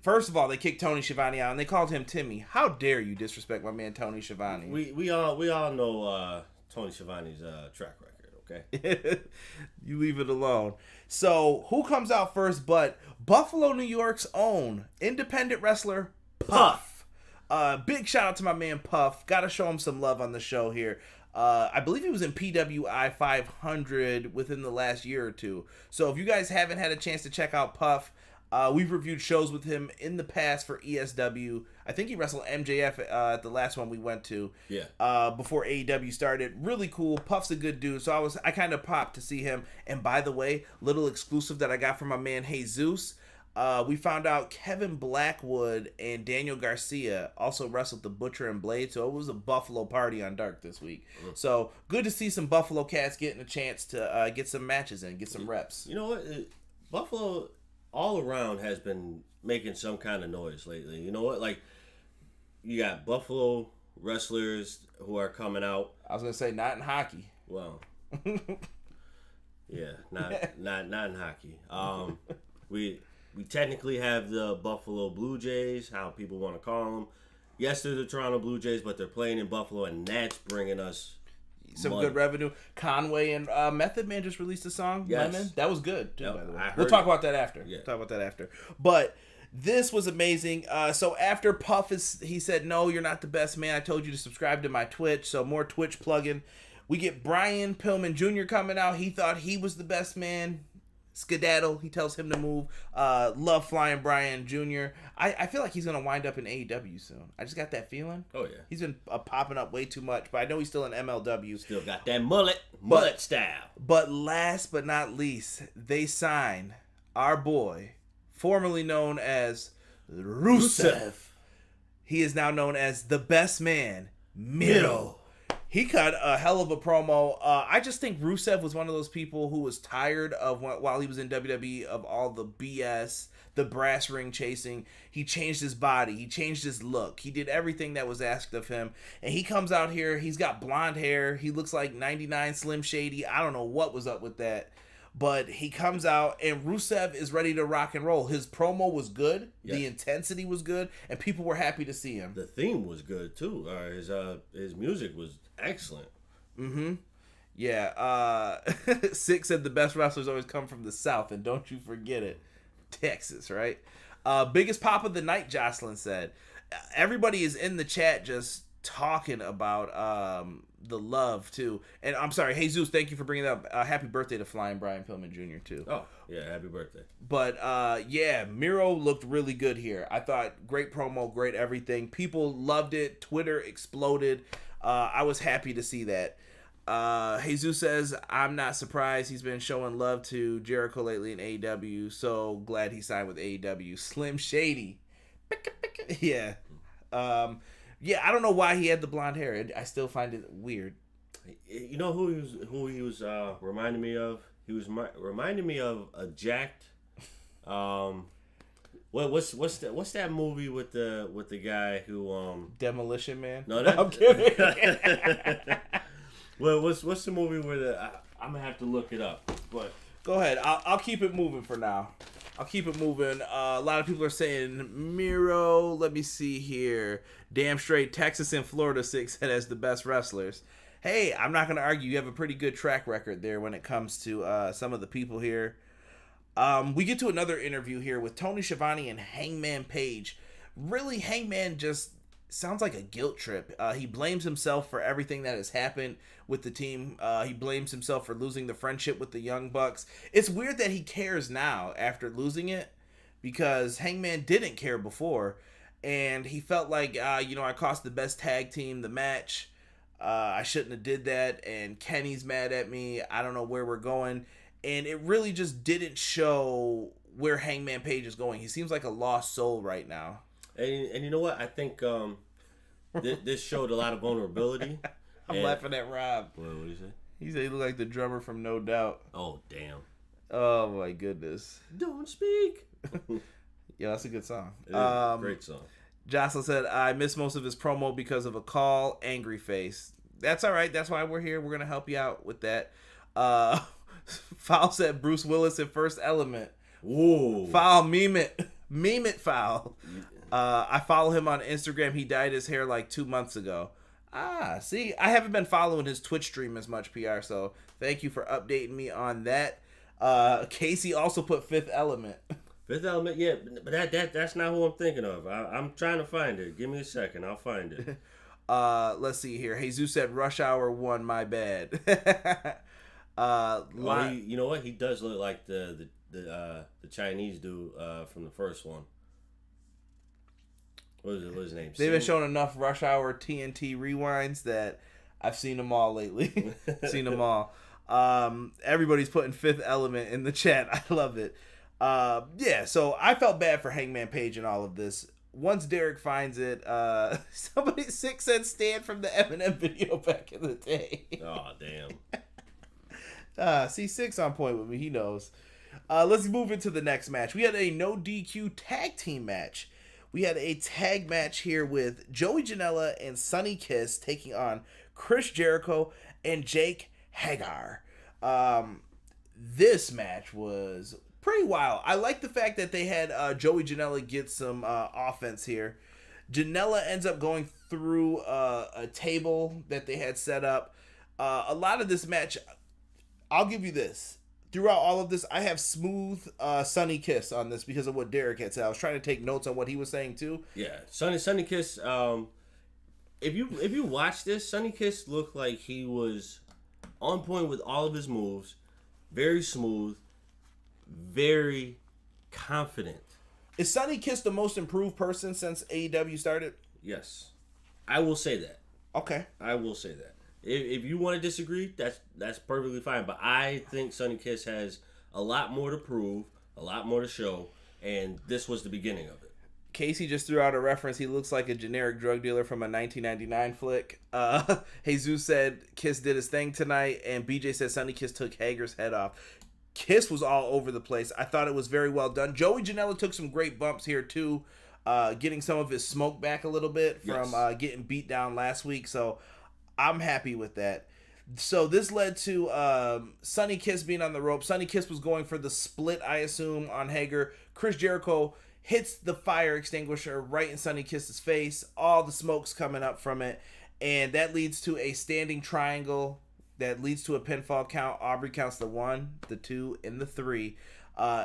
First of all, they kicked Tony Schiavone out, and they called him Timmy. How dare you disrespect my man Tony Schiavone? We all know Tony Schiavone's track record, okay? You leave it alone. So, who comes out first but Buffalo, New York's own independent wrestler, Puff. Big shout out to my man Puff. Gotta show him some love on the show here. I believe he was in PWI 500 within the last year or two. So if you guys haven't had a chance to check out Puff, we've reviewed shows with him in the past for ESW. I think he wrestled MJF at the last one we went to. Yeah. Before AEW started. Really cool. Puff's a good dude. So I kind of popped to see him. And by the way, little exclusive that I got from my man Jesus. We found out Kevin Blackwood and Daniel Garcia also wrestled the Butcher and Blade, so it was a Buffalo party on Dark this week. So good to see some Buffalo cats getting a chance to get some matches in, get some reps. You know what? Buffalo all around has been making some kind of noise lately. You know what? Like, you got Buffalo wrestlers who are coming out. I was gonna say not in hockey. Well, yeah, not in hockey. We technically have the Buffalo Blue Jays, how people want to call them. Yes, they're the Toronto Blue Jays, but they're playing in Buffalo, and that's bringing us some money. Good revenue. Conway and Method Man just released a song. Yes. Lemon. That was good, too, by the way. We'll talk about that after. Yeah. Talk about that after. But this was amazing. So after Puff, he said, no, you're not the best man. I told you to subscribe to my Twitch. So more Twitch plugging. We get Brian Pillman Jr. coming out. He thought he was the best man. Skedaddle. He tells him to move. Love Flying Brian Jr. I feel like he's going to wind up in AEW soon. I just got that feeling. Oh, yeah. He's been popping up way too much, but I know he's still in MLW. Still got that mullet style. But last but not least, they sign our boy, formerly known as Rusev. He is now known as the best man, Miro. He cut a hell of a promo. I just think Rusev was one of those people who was tired of, while he was in WWE, of all the BS, the brass ring chasing. He changed his body. He changed his look. He did everything that was asked of him. And he comes out here. He's got blonde hair. He looks like 99 Slim Shady. I don't know what was up with that. But he comes out, and Rusev is ready to rock and roll. His promo was good. Yes. The intensity was good. And people were happy to see him. The theme was good, too. His music was excellent. Mm-hmm. Yeah. Six said the best wrestlers always come from the South, and don't you forget it. Texas, right? Biggest pop of the night, Jocelyn said. Everybody is in the chat just talking about the love too. And I'm sorry, Jesus, thank you for bringing that up. Happy birthday to Flying Brian Pillman Jr. too. Oh yeah, happy birthday. But yeah, Miro looked really good here. I thought great promo, great everything. People loved it. Twitter exploded. I was happy to see that. Jesus says, I'm not surprised. He's been showing love to Jericho lately in AEW. So glad he signed with AEW. Slim Shady. Yeah. Yeah, I don't know why he had the blonde hair. I still find it weird. You know who he was reminding me of? He was reminding me of a jacked. What's that movie with the guy who Demolition Man? No, that, I'm kidding. Well, what's the movie where I'm gonna have to look it up. But go ahead. I'll keep it moving for now. I'll keep it moving. A lot of people are saying Miro. Let me see here. Damn straight, Texas and Florida 6 has the best wrestlers. Hey, I'm not going to argue. You have a pretty good track record there when it comes to some of the people here. We get to another interview here with Tony Schiavone and Hangman Page. Really, Hangman just sounds like a guilt trip. He blames himself for everything that has happened with the team. He blames himself for losing the friendship with the Young Bucks. It's weird that he cares now after losing it, because Hangman didn't care before, and he felt like, I cost the best tag team the match. I shouldn't have did that, and Kenny's mad at me. I don't know where we're going, and it really just didn't show where Hangman Page is going. He seems like a lost soul right now. And you know what? I think this showed a lot of vulnerability. I'm laughing at Rob. What did he say? He said he looked like the drummer from No Doubt. Oh, damn. Oh, my goodness. Don't speak. Yeah, that's a good song. It is a great song. Jocelyn said, I missed most of his promo because of a call. Angry face. That's all right. That's why we're here. We're going to help you out with that. Foul said Bruce Willis in First Element. Whoa. Foul, meme it. Meme it, Foul. I follow him on Instagram. He dyed his hair like 2 months ago. See, I haven't been following his Twitch stream as much, PR, so thank you for updating me on that. Casey also put Fifth Element. Fifth Element, yeah, but that's not who I'm thinking of. I'm trying to find it. Give me a second, I'll find it. Let's see here. Jesus said Rush Hour 1, my bad. You know what? He does look like the Chinese dude from the first one. What is his name? They've been showing enough Rush Hour TNT rewinds that I've seen them all lately. Seen them all. Everybody's putting Fifth Element in the chat. I love it. Yeah, so I felt bad for Hangman Page in all of this. Once Derek finds it, somebody sick said Stan from the Eminem video back in the day. Oh, damn. See, Six on point with me. He knows. Let's move into the next match. We had a no DQ tag team match. We had a tag match here with Joey Janela and Sonny Kiss taking on Chris Jericho and Jake Hager. This match was pretty wild. I like the fact that they had Joey Janela get some offense here. Janela ends up going through a table that they had set up. A lot of this match, I'll give you this. Throughout all of this, I have smooth Sonny Kiss on this because of what Derek had said. I was trying to take notes on what he was saying too. Yeah, Sonny Kiss. If you watch this, Sonny Kiss looked like he was on point with all of his moves. Very smooth, very confident. Is Sonny Kiss the most improved person since AEW started? Yes, I will say that. Okay, I will say that. If you want to disagree, that's perfectly fine. But I think Sonny Kiss has a lot more to prove, a lot more to show, and this was the beginning of it. Casey just threw out a reference. He looks like a generic drug dealer from a 1999 flick. Jesus said Kiss did his thing tonight, and BJ said Sonny Kiss took Hager's head off. Kiss was all over the place. I thought it was very well done. Joey Janela took some great bumps here too, getting some of his smoke back a little bit from getting beat down last week. So I'm happy with that. So this led to Sonny Kiss being on the rope. Sonny Kiss was going for the split, I assume, on Hager. Chris Jericho hits the fire extinguisher right in Sonny Kiss's face. All the smoke's coming up from it. And that leads to a standing triangle that leads to a pinfall count. Aubrey counts the 1, the 2, and the 3.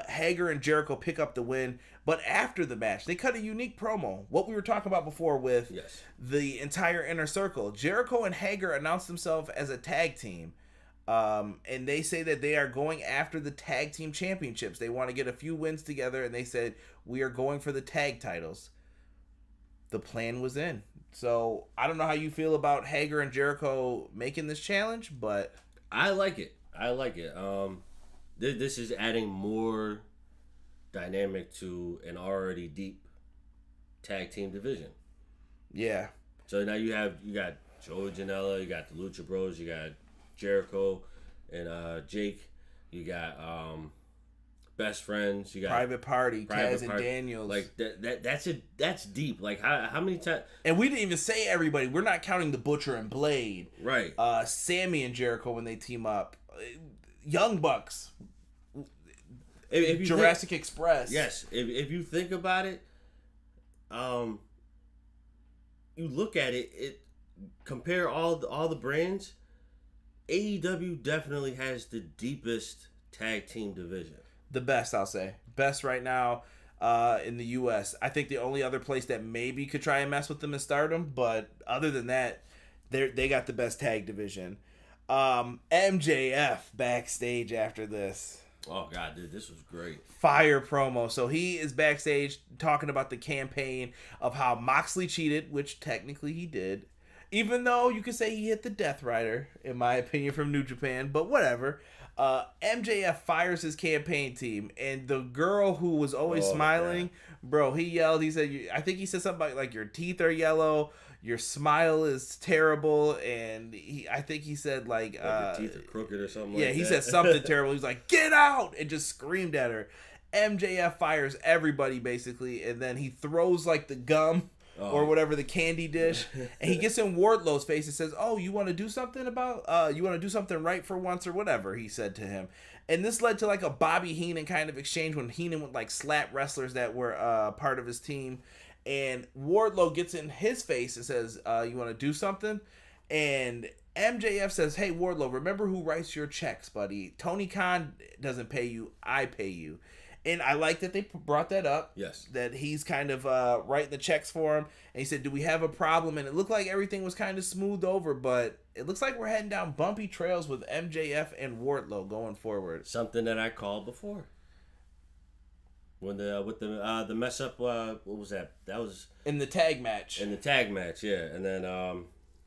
Hager and Jericho pick up the win, but after the match, they cut a unique promo. What we were talking about before with the entire Inner Circle. Jericho and Hager announced themselves as a tag team. And they say that they are going after the tag team championships. They want to get a few wins together, and they said, we are going for the tag titles. The plan was in. So, I don't know how you feel about Hager and Jericho making this challenge, but... I like it. This is adding more dynamic to an already deep tag team division. Yeah. So now you got Joey Janela, you got the Lucha Bros, you got Jericho and Jake, you got Best Friends, you got Private Party, Kaz and Daniels. Like that's deep. Like how many times? And we didn't even say everybody. We're not counting the Butcher and Blade. Right. Sammy and Jericho when they team up. Young Bucks. If you Jurassic Express. Yes. If you think about it, you look at it, compare all the brands. AEW definitely has the deepest tag team division. The best, I'll say. Best right now in the U.S. I think the only other place that maybe could try and mess with them is Stardom, but other than that, they got the best tag division. MJF backstage after this. Oh, God, dude, this was great. Fire promo. So he is backstage talking about the campaign of how Moxley cheated, which technically he did. Even though you could say he hit the Death Rider, in my opinion, from New Japan, but whatever. MJF fires his campaign team, and the girl who was always smiling, bro, he yelled, he said, I think he said something about, like, your teeth are yellow, your smile is terrible, and I think he said, like your teeth are crooked or something like that. Yeah, he said something terrible. He was like, get out, and just screamed at her. MJF fires everybody, basically, and then he throws, like, the gum or whatever, the candy dish, and he gets in Wardlow's face and says, oh, you want to do something you want to do something right for once or whatever, he said to him. And this led to like a Bobby Heenan kind of exchange when Heenan would like slap wrestlers that were part of his team, and Wardlow gets in his face and says, you want to do something? And MJF says, hey, Wardlow, remember who writes your checks, buddy. Tony Khan doesn't pay you, I pay you. And I like that they brought that up. Yes. That he's kind of writing the checks for him. And he said, do we have a problem? And it looked like everything was kind of smoothed over, but it looks like we're heading down bumpy trails with MJF and Wardlow going forward. Something that I called before. When with the mess up, what was that? That was in the tag match. In the tag match, yeah. And then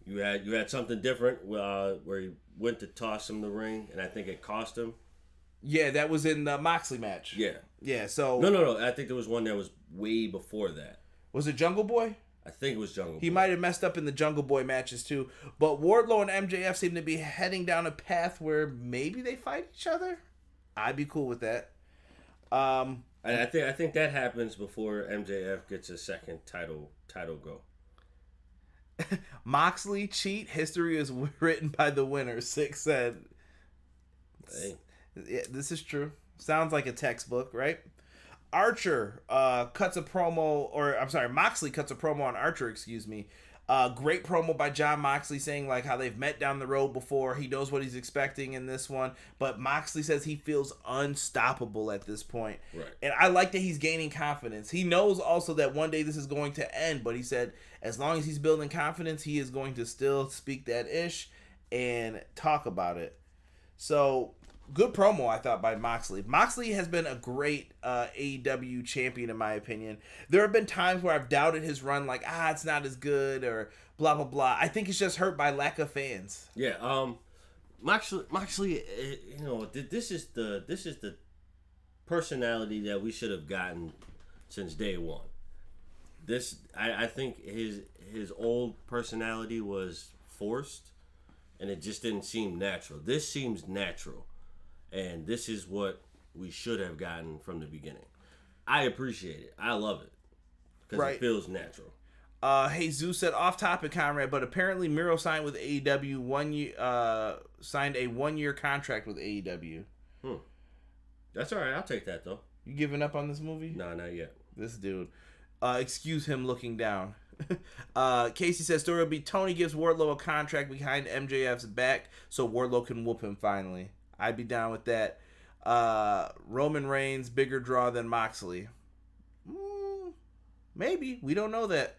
you had something different where he went to toss him the ring, and I think it cost him. Yeah, that was in the Moxley match. Yeah. So no. I think there was one that was way before that. Was it Jungle Boy? I think it was Jungle Boy. He might have messed up in the Jungle Boy matches too. But Wardlow and MJF seem to be heading down a path where maybe they fight each other. I'd be cool with that. And I think that happens before MJF gets a second title go. Moxley cheat. History is written by the winner. Six said. Hey. Yeah, this is true. Sounds like a textbook, right? Moxley cuts a promo on Archer, great promo by Jon Moxley saying like how they've met down the road before. He knows what he's expecting in this one, but Moxley says he feels unstoppable at this point. Right. And I like that he's gaining confidence. He knows also that one day this is going to end, but he said as long as he's building confidence, he is going to still speak that ish and talk about it. So good promo, I thought, by Moxley. Moxley has been a great AEW champion, in my opinion. There have been times where I've doubted his run, like, it's not as good, or blah, blah, blah. I think it's just hurt by lack of fans. Yeah, Moxley, this is the personality that we should have gotten since day one. I think his old personality was forced, and it just didn't seem natural. This seems natural. And this is what we should have gotten from the beginning. I appreciate it. I love it. Because it feels natural. Jesus said, off topic, Conrad, but apparently Miro signed with AEW signed a 1-year contract with AEW. That's all right. I'll take that, though. You giving up on this movie? No, not yet. This dude. Excuse him looking down. Casey says, story will be Tony gives Wardlow a contract behind MJF's back so Wardlow can whoop him finally. I'd be down with that. Roman Reigns bigger draw than Moxley. Maybe. We don't know that.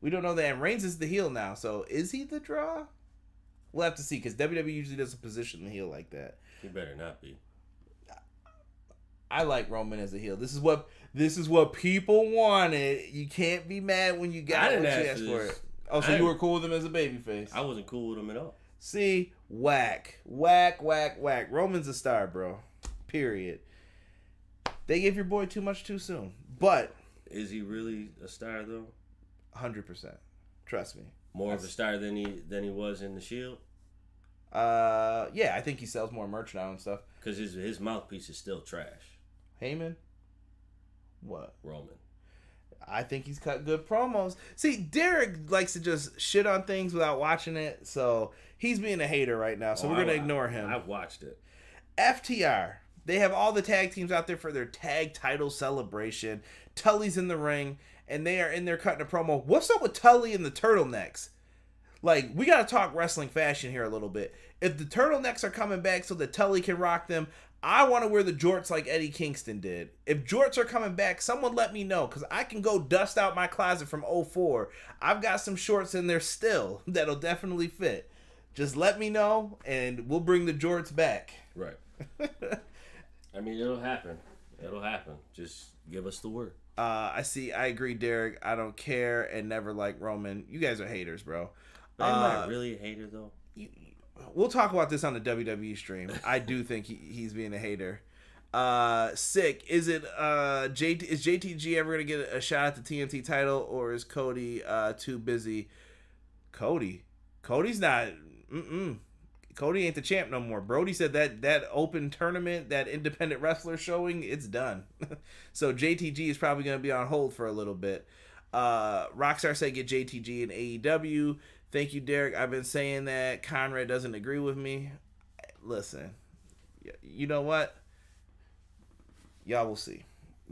And Reigns is the heel now, so is he the draw? We'll have to see, because WWE usually doesn't position the heel like that. He better not be. I like Roman as a heel. This is what people wanted. You can't be mad when you got what you asked for it. Oh, so you were cool with him as a babyface? I wasn't cool with him at all. See, whack. Roman's a star, bro. Period. They gave your boy too much too soon. But is he really a star though? 100%. Trust me. More of a star than he was in the Shield? Yeah, I think he sells more merch now and stuff. Because his mouthpiece is still trash. Heyman? What? Roman. I think he's cut good promos. See, Derek likes to just shit on things without watching it, so he's being a hater right now, so we're going to ignore him. I've watched it. FTR. They have all the tag teams out there for their tag title celebration. Tully's in the ring, and they are in there cutting a promo. What's up with Tully and the turtlenecks? Like, we got to talk wrestling fashion here a little bit. If the turtlenecks are coming back so that Tully can rock them, I want to wear the jorts like Eddie Kingston did. If jorts are coming back, someone let me know, because I can go dust out my closet from 04. I've got some shorts in there still that'll definitely fit. Just let me know, and we'll bring the jorts back. Right. I mean, it'll happen. Just give us the word. I agree, Derek. I don't care and never like Roman. You guys are haters, bro. Am I really a hater, though? We'll talk about this on the WWE stream. I do think he's being a hater. Sick. Is JTG ever going to get a shot at the TNT title, or is Cody too busy? Cody's not... Cody ain't the champ no more. Brodie said that open tournament, that independent wrestler showing, it's done. So JTG is probably going to be on hold for a little bit. Rockstar said get JTG in AEW. Thank you, Derek. I've been saying that. Conrad doesn't agree with me. Listen, you know what? Y'all will see.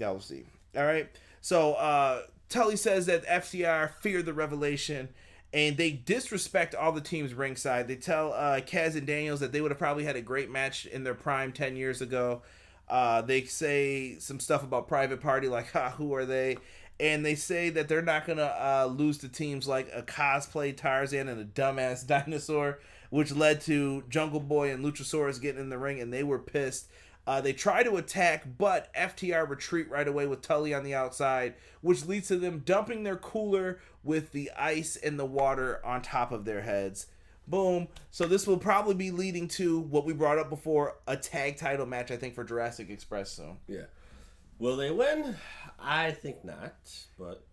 All right. So Tully says that FTR fear the revelation, and they disrespect all the teams ringside. They tell Kaz and Daniels that they would have probably had a great match in their prime 10 years ago. They say some stuff about Private Party, like, who are they? And they say that they're not going to lose to teams like a cosplay Tarzan and a dumbass dinosaur, which led to Jungle Boy and Luchasaurus getting in the ring, and they were pissed. They try to attack, but FTR retreat right away with Tully on the outside, which leads to them dumping their cooler with the ice and the water on top of their heads. Boom. So this will probably be leading to what we brought up before, a tag title match, I think, for Jurassic Express soon. Yeah. Will they win? I think not, but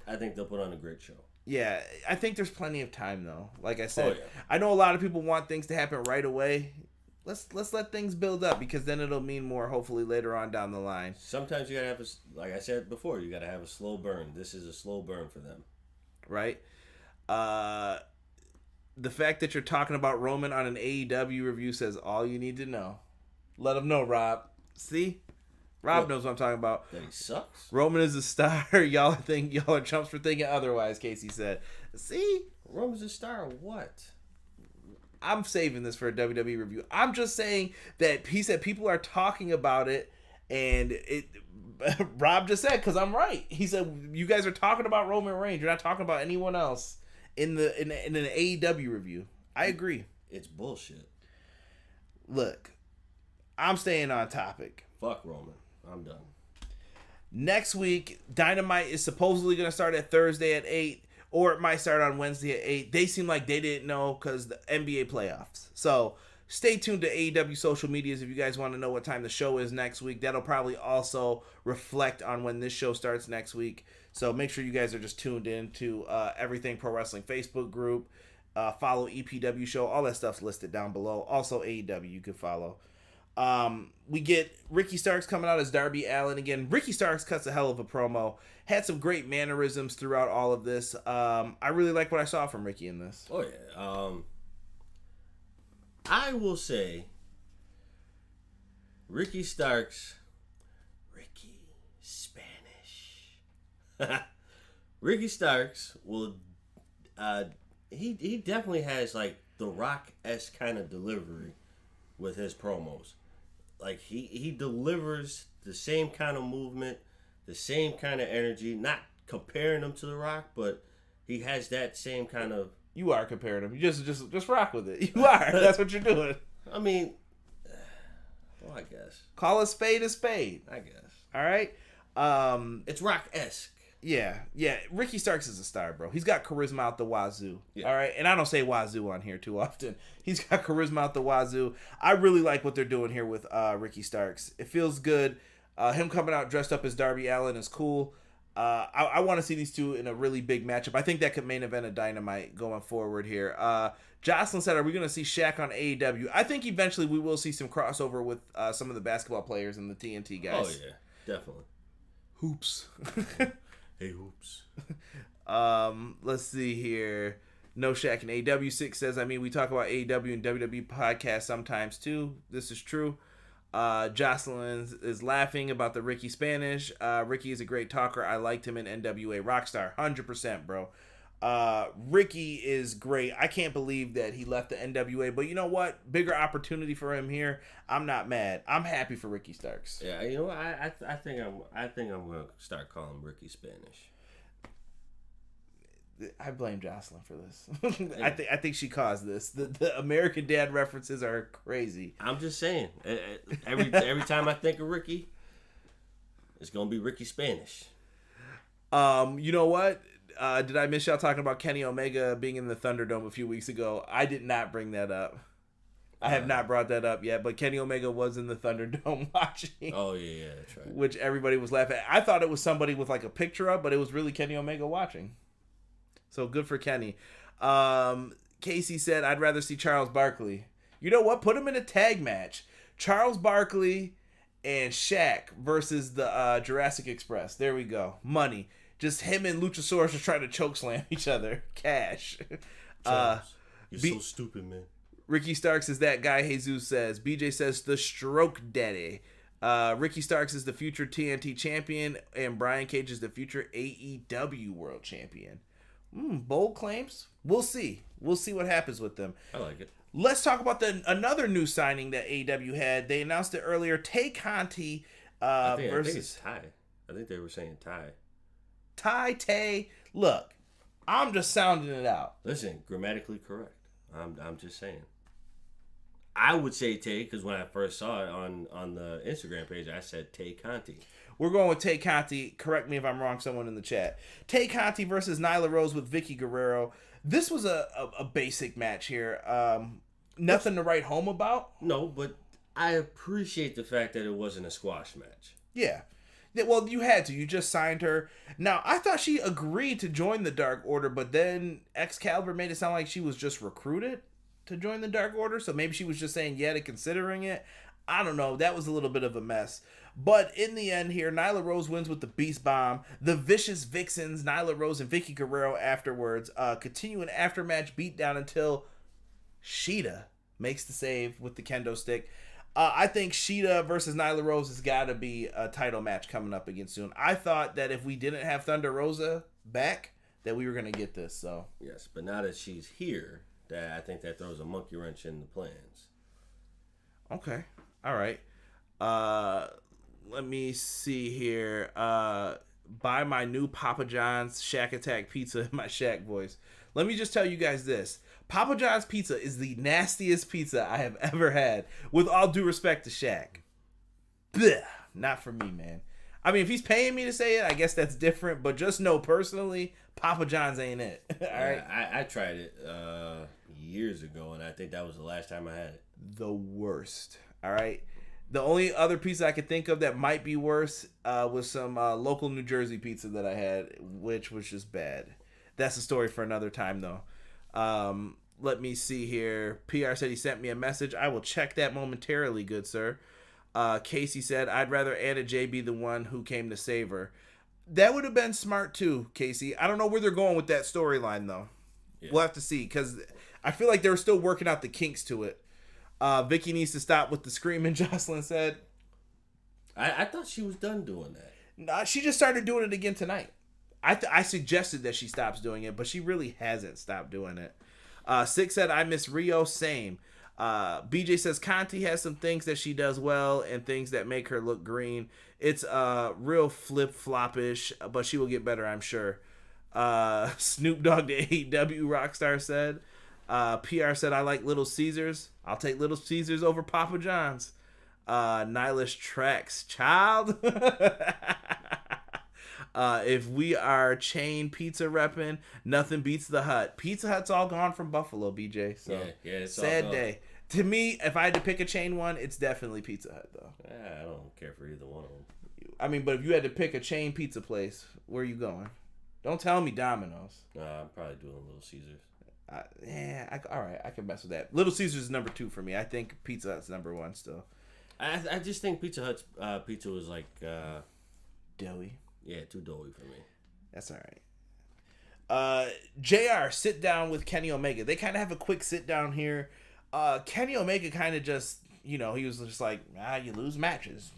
I think they'll put on a great show. Yeah, I think there's plenty of time, though. Like I said, I know a lot of people want things to happen right away. Let's let things build up, because then it'll mean more, hopefully, later on down the line. Sometimes you gotta have like I said before, you gotta have a slow burn. This is a slow burn for them. Right? The fact that you're talking about Roman on an AEW review says all you need to know. Let him know, Rob. See? Rob knows what I'm talking about. That he sucks? Roman is a star. Y'all are chumps for thinking otherwise, Casey said. See? Roman's a star or what? I'm saving this for a WWE review. I'm just saying that he said people are talking about it, and Rob just said, because I'm right. He said, you guys are talking about Roman Reigns. You're not talking about anyone else in an AEW review. I agree. It's bullshit. Look, I'm staying on topic. Fuck Roman. I'm done. Next week, Dynamite is supposedly going to start at Thursday at 8, or it might start on Wednesday at 8. They seem like they didn't know because the NBA playoffs. So stay tuned to AEW social medias if you guys want to know what time the show is next week. That'll probably also reflect on when this show starts next week. So make sure you guys are just tuned in to Everything Pro Wrestling Facebook group. Follow EPW show. All that stuff's listed down below. Also AEW you can follow. We get Ricky Starks coming out as Darby Allin again. Ricky Starks cuts a hell of a promo. Had some great mannerisms throughout all of this. I really like what I saw from Ricky in this. Oh yeah. I will say Ricky Starks, Ricky Spanish. Ricky Starks will he definitely has like the Rock-esque kind of delivery with his promos. like he delivers the same kind of movement, the same kind of energy. Not comparing him to The Rock, but he has that same kind of. You are comparing him. You just rock with it. You are. That's what you're doing. I mean, well, I guess. Call a spade a spade. I guess. All right. It's Rock-esque. Yeah. Ricky Starks is a star, bro. He's got charisma out the wazoo. Yeah. All right. And I don't say wazoo on here too often. He's got charisma out the wazoo. I really like what they're doing here with Ricky Starks. It feels good. Him coming out dressed up as Darby Allin is cool. I want to see these two in a really big matchup. I think that could main event a Dynamite going forward here. Jocelyn said, are we going to see Shaq on AEW? I think eventually we will see some crossover with some of the basketball players and the TNT guys. Oh, yeah. Definitely. Hoops. Hey, Hoops. Let's see here. No Shaq and AEW. 6 says, I mean, we talk about AEW and WWE podcasts sometimes too. This is true. Jocelyn is laughing about the Ricky Spanish. Ricky is a great talker. I liked him in NWA Rockstar. 100%, bro. Ricky is great. I can't believe that he left the NWA, but you know what? Bigger opportunity for him here. I'm not mad. I'm happy for Ricky Starks. Yeah, you know what? I think I'm gonna start calling Ricky Spanish. I blame Jocelyn for this. Yeah. I think she caused this. The American Dad references are crazy. I'm just saying. Every time I think of Ricky, it's gonna be Ricky Spanish. You know what? Did I miss y'all talking about Kenny Omega being in the Thunderdome a few weeks ago? I did not bring that up. I have not brought that up yet, but Kenny Omega was in the Thunderdome watching. Oh, yeah, that's right. Which everybody was laughing at. I thought it was somebody with like a picture up, but it was really Kenny Omega watching. So good for Kenny. Casey said, I'd rather see Charles Barkley. You know what? Put him in a tag match. Charles Barkley and Shaq versus the Jurassic Express. There we go. Money. Just him and Luchasaurus are trying to chokeslam each other. Cash. You're so stupid, man. Ricky Starks is that guy, Jesus says. BJ says, the stroke daddy. Ricky Starks is the future TNT champion, and Brian Cage is the future AEW world champion. Bold claims. We'll see. We'll see what happens with them. I like it. Let's talk about another new signing that AEW had. They announced it earlier. Tay Conti I think it's Ty. I think they were saying Ty. Tay. Look, I'm just sounding it out. Listen, grammatically correct. I'm just saying. I would say Tay because when I first saw it on the Instagram page, I said Tay Conti. We're going with Tay Conti. Correct me if I'm wrong, someone in the chat. Tay Conti versus Nyla Rose with Vicky Guerrero. This was a basic match here. Nothing to write home about. No, but I appreciate the fact that it wasn't a squash match. Yeah. Well, you had to. You just signed her. Now, I thought she agreed to join the Dark Order, but then Excalibur made it sound like she was just recruited to join the Dark Order, so maybe she was just saying yeah to considering it. I don't know. That was a little bit of a mess. But in the end here, Nyla Rose wins with the Beast Bomb. The Vicious Vixens, Nyla Rose and Vicky Guerrero afterwards, continue an aftermatch beatdown until Shida makes the save with the kendo stick. I think Shida versus Nyla Rose has got to be a title match coming up again soon. I thought that if we didn't have Thunder Rosa back, that we were going to get this. So yes, but now that she's here, that I think that throws a monkey wrench in the plans. Okay. All right. Let me see here. Buy my new Papa John's Shack Attack pizza in my Shack voice. Let me just tell you guys this. Papa John's pizza is the nastiest pizza I have ever had. With all due respect to Shaq. Blech, not for me, man. I mean, if he's paying me to say it, I guess that's different. But just know personally, Papa John's ain't it. All right. I tried it years ago, and I think that was the last time I had it. The worst. All right. The only other pizza I could think of that might be worse was some local New Jersey pizza that I had, which was just bad. That's a story for another time, though. Let me see here. PR said he sent me a message. I will check that momentarily, good sir. Casey said, I'd rather Anna Jay be the one who came to save her. That would have been smart too, Casey. I don't know where they're going with that storyline, though. Yeah. We'll have to see, because I feel like they were still working out the kinks to it. Vicky needs to stop with the screaming, Jocelyn said. I thought she was done doing that. Nah, she just started doing it again tonight. I suggested that she stops doing it, but she really hasn't stopped doing it. Six said, I miss Rio. Same. BJ says Conti has some things that she does well and things that make her look green. It's real flip-floppish, but she will get better, I'm sure. Snoop Dogg to AEW, Rockstar said. PR said, I like Little Caesars. I'll take Little Caesars over Papa John's. Nihilist Tracks, child. If we are chain pizza repping, nothing beats the Hut. Pizza Hut's all gone from Buffalo, BJ. So yeah, it's sad all day. To me, if I had to pick a chain one, it's definitely Pizza Hut, though. I don't care for either one of them. I mean, but if you had to pick a chain pizza place, where are you going? Don't tell me Domino's. I'm probably doing Little Caesars. All right, I can mess with that. Little Caesars is number 2 for me. I think Pizza Hut's number 1 still. I just think Pizza Hut's pizza was like doughy. Yeah, too doughy for me. That's all right. JR sit down with Kenny Omega. They kind of have a quick sit down here. Kenny Omega kind of just, he was just like, you lose matches,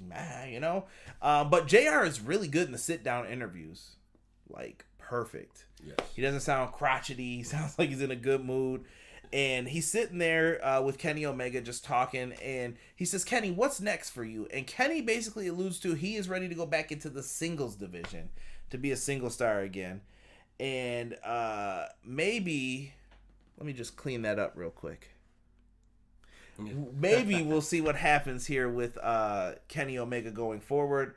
But JR is really good in the sit down interviews, like perfect. Yes. He doesn't sound crotchety. He sounds like he's in a good mood. And he's sitting there with Kenny Omega just talking, and he says, Kenny, what's next for you? And Kenny basically alludes to he is ready to go back into the singles division to be a single star again. And maybe, let me just clean that up real quick. Maybe we'll see what happens here with Kenny Omega going forward.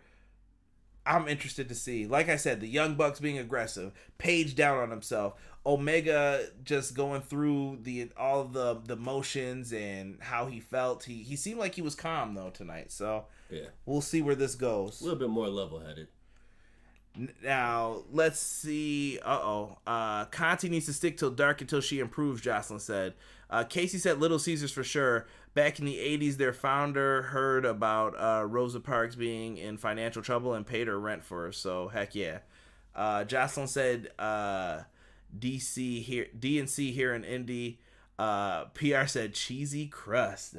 I'm interested to see. Like I said, the Young Bucks being aggressive, Page down on himself, Omega just going through all of the motions and how he felt. He seemed like he was calm though tonight. So yeah, we'll see where this goes. A little bit more level-headed. Now let's see. Conti needs to stick till dark until she improves. Jocelyn said. Casey said Little Caesars for sure. Back in the 80s, their founder heard about Rosa Parks being in financial trouble and paid her rent for her. So, heck yeah. Jocelyn said DNC here in Indy. PR said cheesy crust.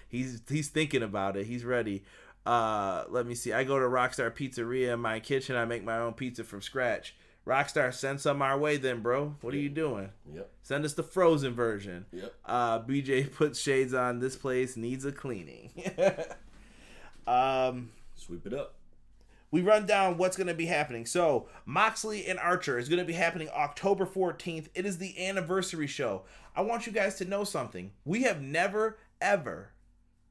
He's thinking about it. He's ready. Let me see. I go to Rockstar Pizzeria in my kitchen. I make my own pizza from scratch. Rockstar, send some our way then, bro. What are you doing? Yep. Send us the frozen version. Yep. BJ puts shades on. This place needs a cleaning. Sweep it up. We run down what's going to be happening. So, Moxley and Archer is going to be happening October 14th. It is the anniversary show. I want you guys to know something. We have never, ever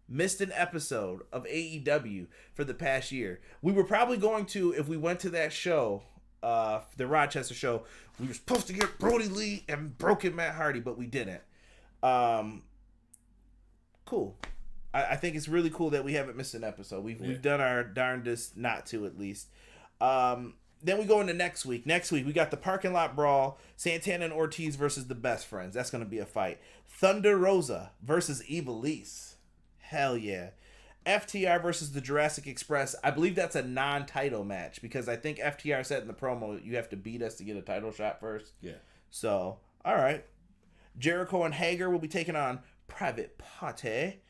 missed an episode of AEW for the past year. We were probably going to, if we went to that show, the Rochester show, we were supposed to get Brodie Lee and Broken Matt Hardy, but we didn't. Cool. I think it's really cool that we haven't missed an episode. We've done our darndest not to, at least. Then we go into next week. Next week, we got the Parking Lot Brawl, Santana and Ortiz versus the Best Friends. That's going to be a fight. Thunder Rosa versus Ivelisse. Hell yeah. FTR versus the Jurassic Express. I believe that's a non-title match because I think FTR said in the promo you have to beat us to get a title shot first. Yeah. So, all right. Jericho and Hager will be taking on Private Party.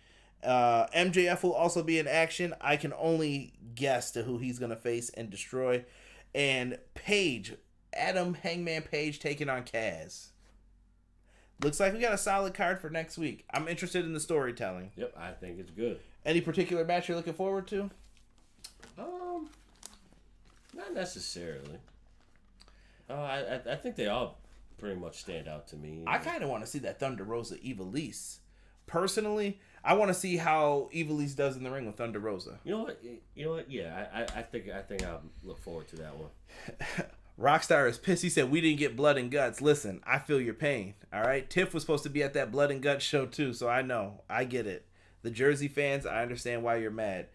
MJF will also be in action. I can only guess to who he's going to face and destroy. And Page, Adam Hangman Page taking on Kaz. Looks like we got a solid card for next week. I'm interested in the storytelling. Yep, I think it's good. Any particular match you're looking forward to? Not necessarily. I think they all pretty much stand out to me. I kind of want to see that Thunder Rosa Ivelisse. Personally, I want to see how Ivelisse does in the ring with Thunder Rosa. You know what? Yeah, I think I'll look forward to that one. Rockstar is pissed. He said, we didn't get Blood and Guts. Listen, I feel your pain. All right? Tiff was supposed to be at that Blood and Guts show too, so I know. I get it. The Jersey fans, I understand why you're mad.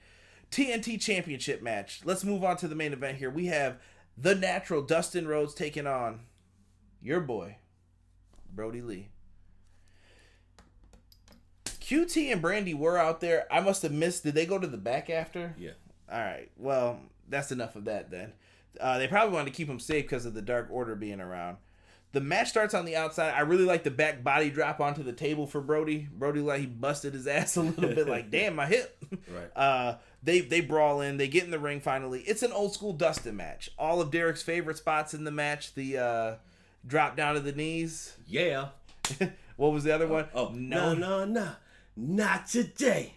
TNT Championship match. Let's move on to the main event here. We have The Natural Dustin Rhodes taking on your boy, Brodie Lee. QT and Brandy were out there. I must have missed. Did they go to the back after? Yeah. All right. Well, that's enough of that then. They probably wanted to keep him safe because of the Dark Order being around. The match starts on the outside. I really like the back body drop onto the table for Brodie. Brodie, like, he busted his ass a little bit, like, damn, my hip. Right. They brawl in. They get in the ring finally. It's an old school Dustin match. All of Derek's favorite spots in the match. The drop down to the knees. Yeah. What was the other one? No, not today.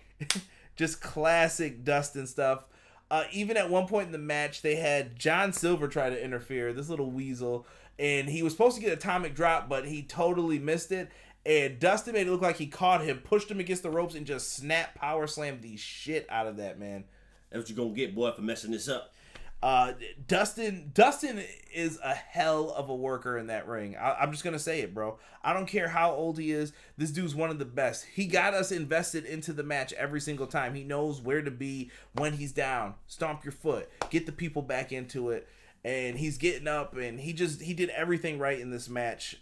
Just classic Dustin stuff. Even at one point in the match, they had John Silver try to interfere, this little weasel, and he was supposed to get atomic drop, but he totally missed it. And Dustin made it look like he caught him, pushed him against the ropes, and just snap power slammed the shit out of that, man. That's what you gonna get, boy, for messing this up. Dustin is a hell of a worker in that ring. I'm just gonna say it, bro. I don't care how old he is. This dude's one of the best. He got us invested into the match every single time. He knows where to be when he's down. Stomp your foot. Get the people back into it. And he's getting up, and he did everything right in this match.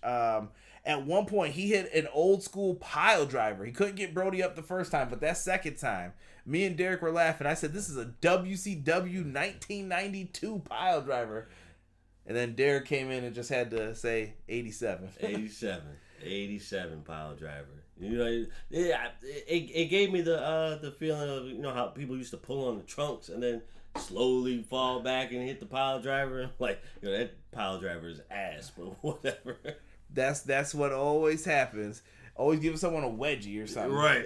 At one point, he hit an old school pile driver. He couldn't get Brodie up the first time, but that second time, me and Derek were laughing. I said, this is a WCW 1992 pile driver. And then Derek came in and just had to say 87. 87 pile driver. You know, it gave me the feeling of, you know, how people used to pull on the trunks and then slowly fall back and hit the pile driver. Like, you know, that pile driver is ass, but whatever. That's what always happens. Always giving someone a wedgie or something. Right.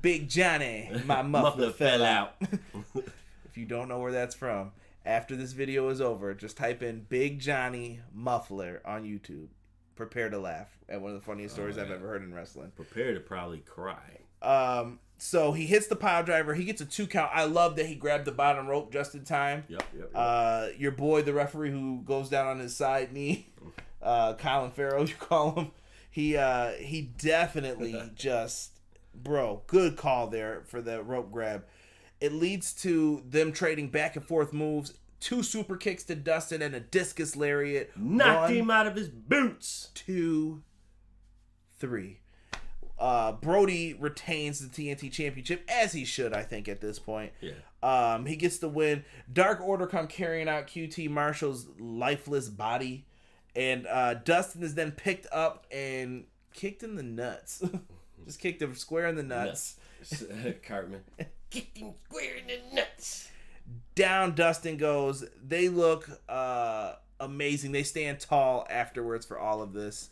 Big Johnny, my muffler fell out. If you don't know where that's from, after this video is over, just type in Big Johnny Muffler on YouTube. Prepare to laugh at one of the funniest stories I've ever heard in wrestling. Prepare to probably cry. So he hits the pile driver. He gets a 2 count. I love that he grabbed the bottom rope just in time. Yep. Your boy, the referee who goes down on his side knee, Colin Farrell, you call him. He definitely just, bro, good call there for the rope grab. It leads to them trading back and forth moves. 2 super kicks to Dustin and a discus lariat. Knocked him out of his boots. 2, 3. Brodie retains the TNT Championship, as he should, I think, at this point. Yeah. He gets the win. Dark Order come carrying out QT Marshall's lifeless body. And Dustin is then picked up and kicked in the nuts. Just kicked him square in the nuts. Cartman. Kicked him square in the nuts. Down Dustin goes. They look amazing. They stand tall afterwards for all of this.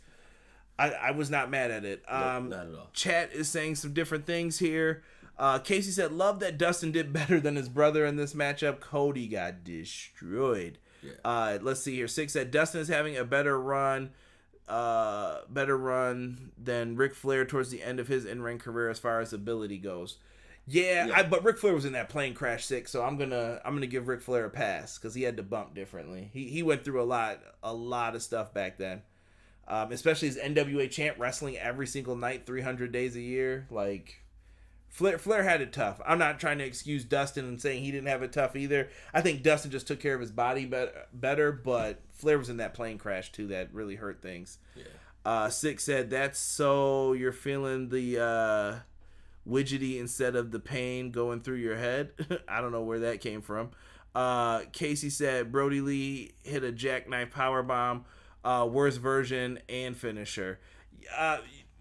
I was not mad at it. Not at all. Chat is saying some different things here. Casey said, love that Dustin did better than his brother in this matchup. Cody got destroyed. Yeah. Let's see here. 6 said, Dustin is having a better run than Ric Flair towards the end of his in-ring career as far as ability goes. Yeah. But Ric Flair was in that plane crash 6, so I'm gonna give Ric Flair a pass because he had to bump differently. He went through a lot of stuff back then. Especially as NWA champ, wrestling every single night, 300 days a year. Like, Flair had it tough. I'm not trying to excuse Dustin and saying he didn't have it tough either. I think Dustin just took care of his body better, but Flair was in that plane crash too that really hurt things. Yeah. 6 said, that's so you're feeling the widgety instead of the pain going through your head. I don't know where that came from. Casey said, Brodie Lee hit a jackknife powerbomb. Worst version and finisher.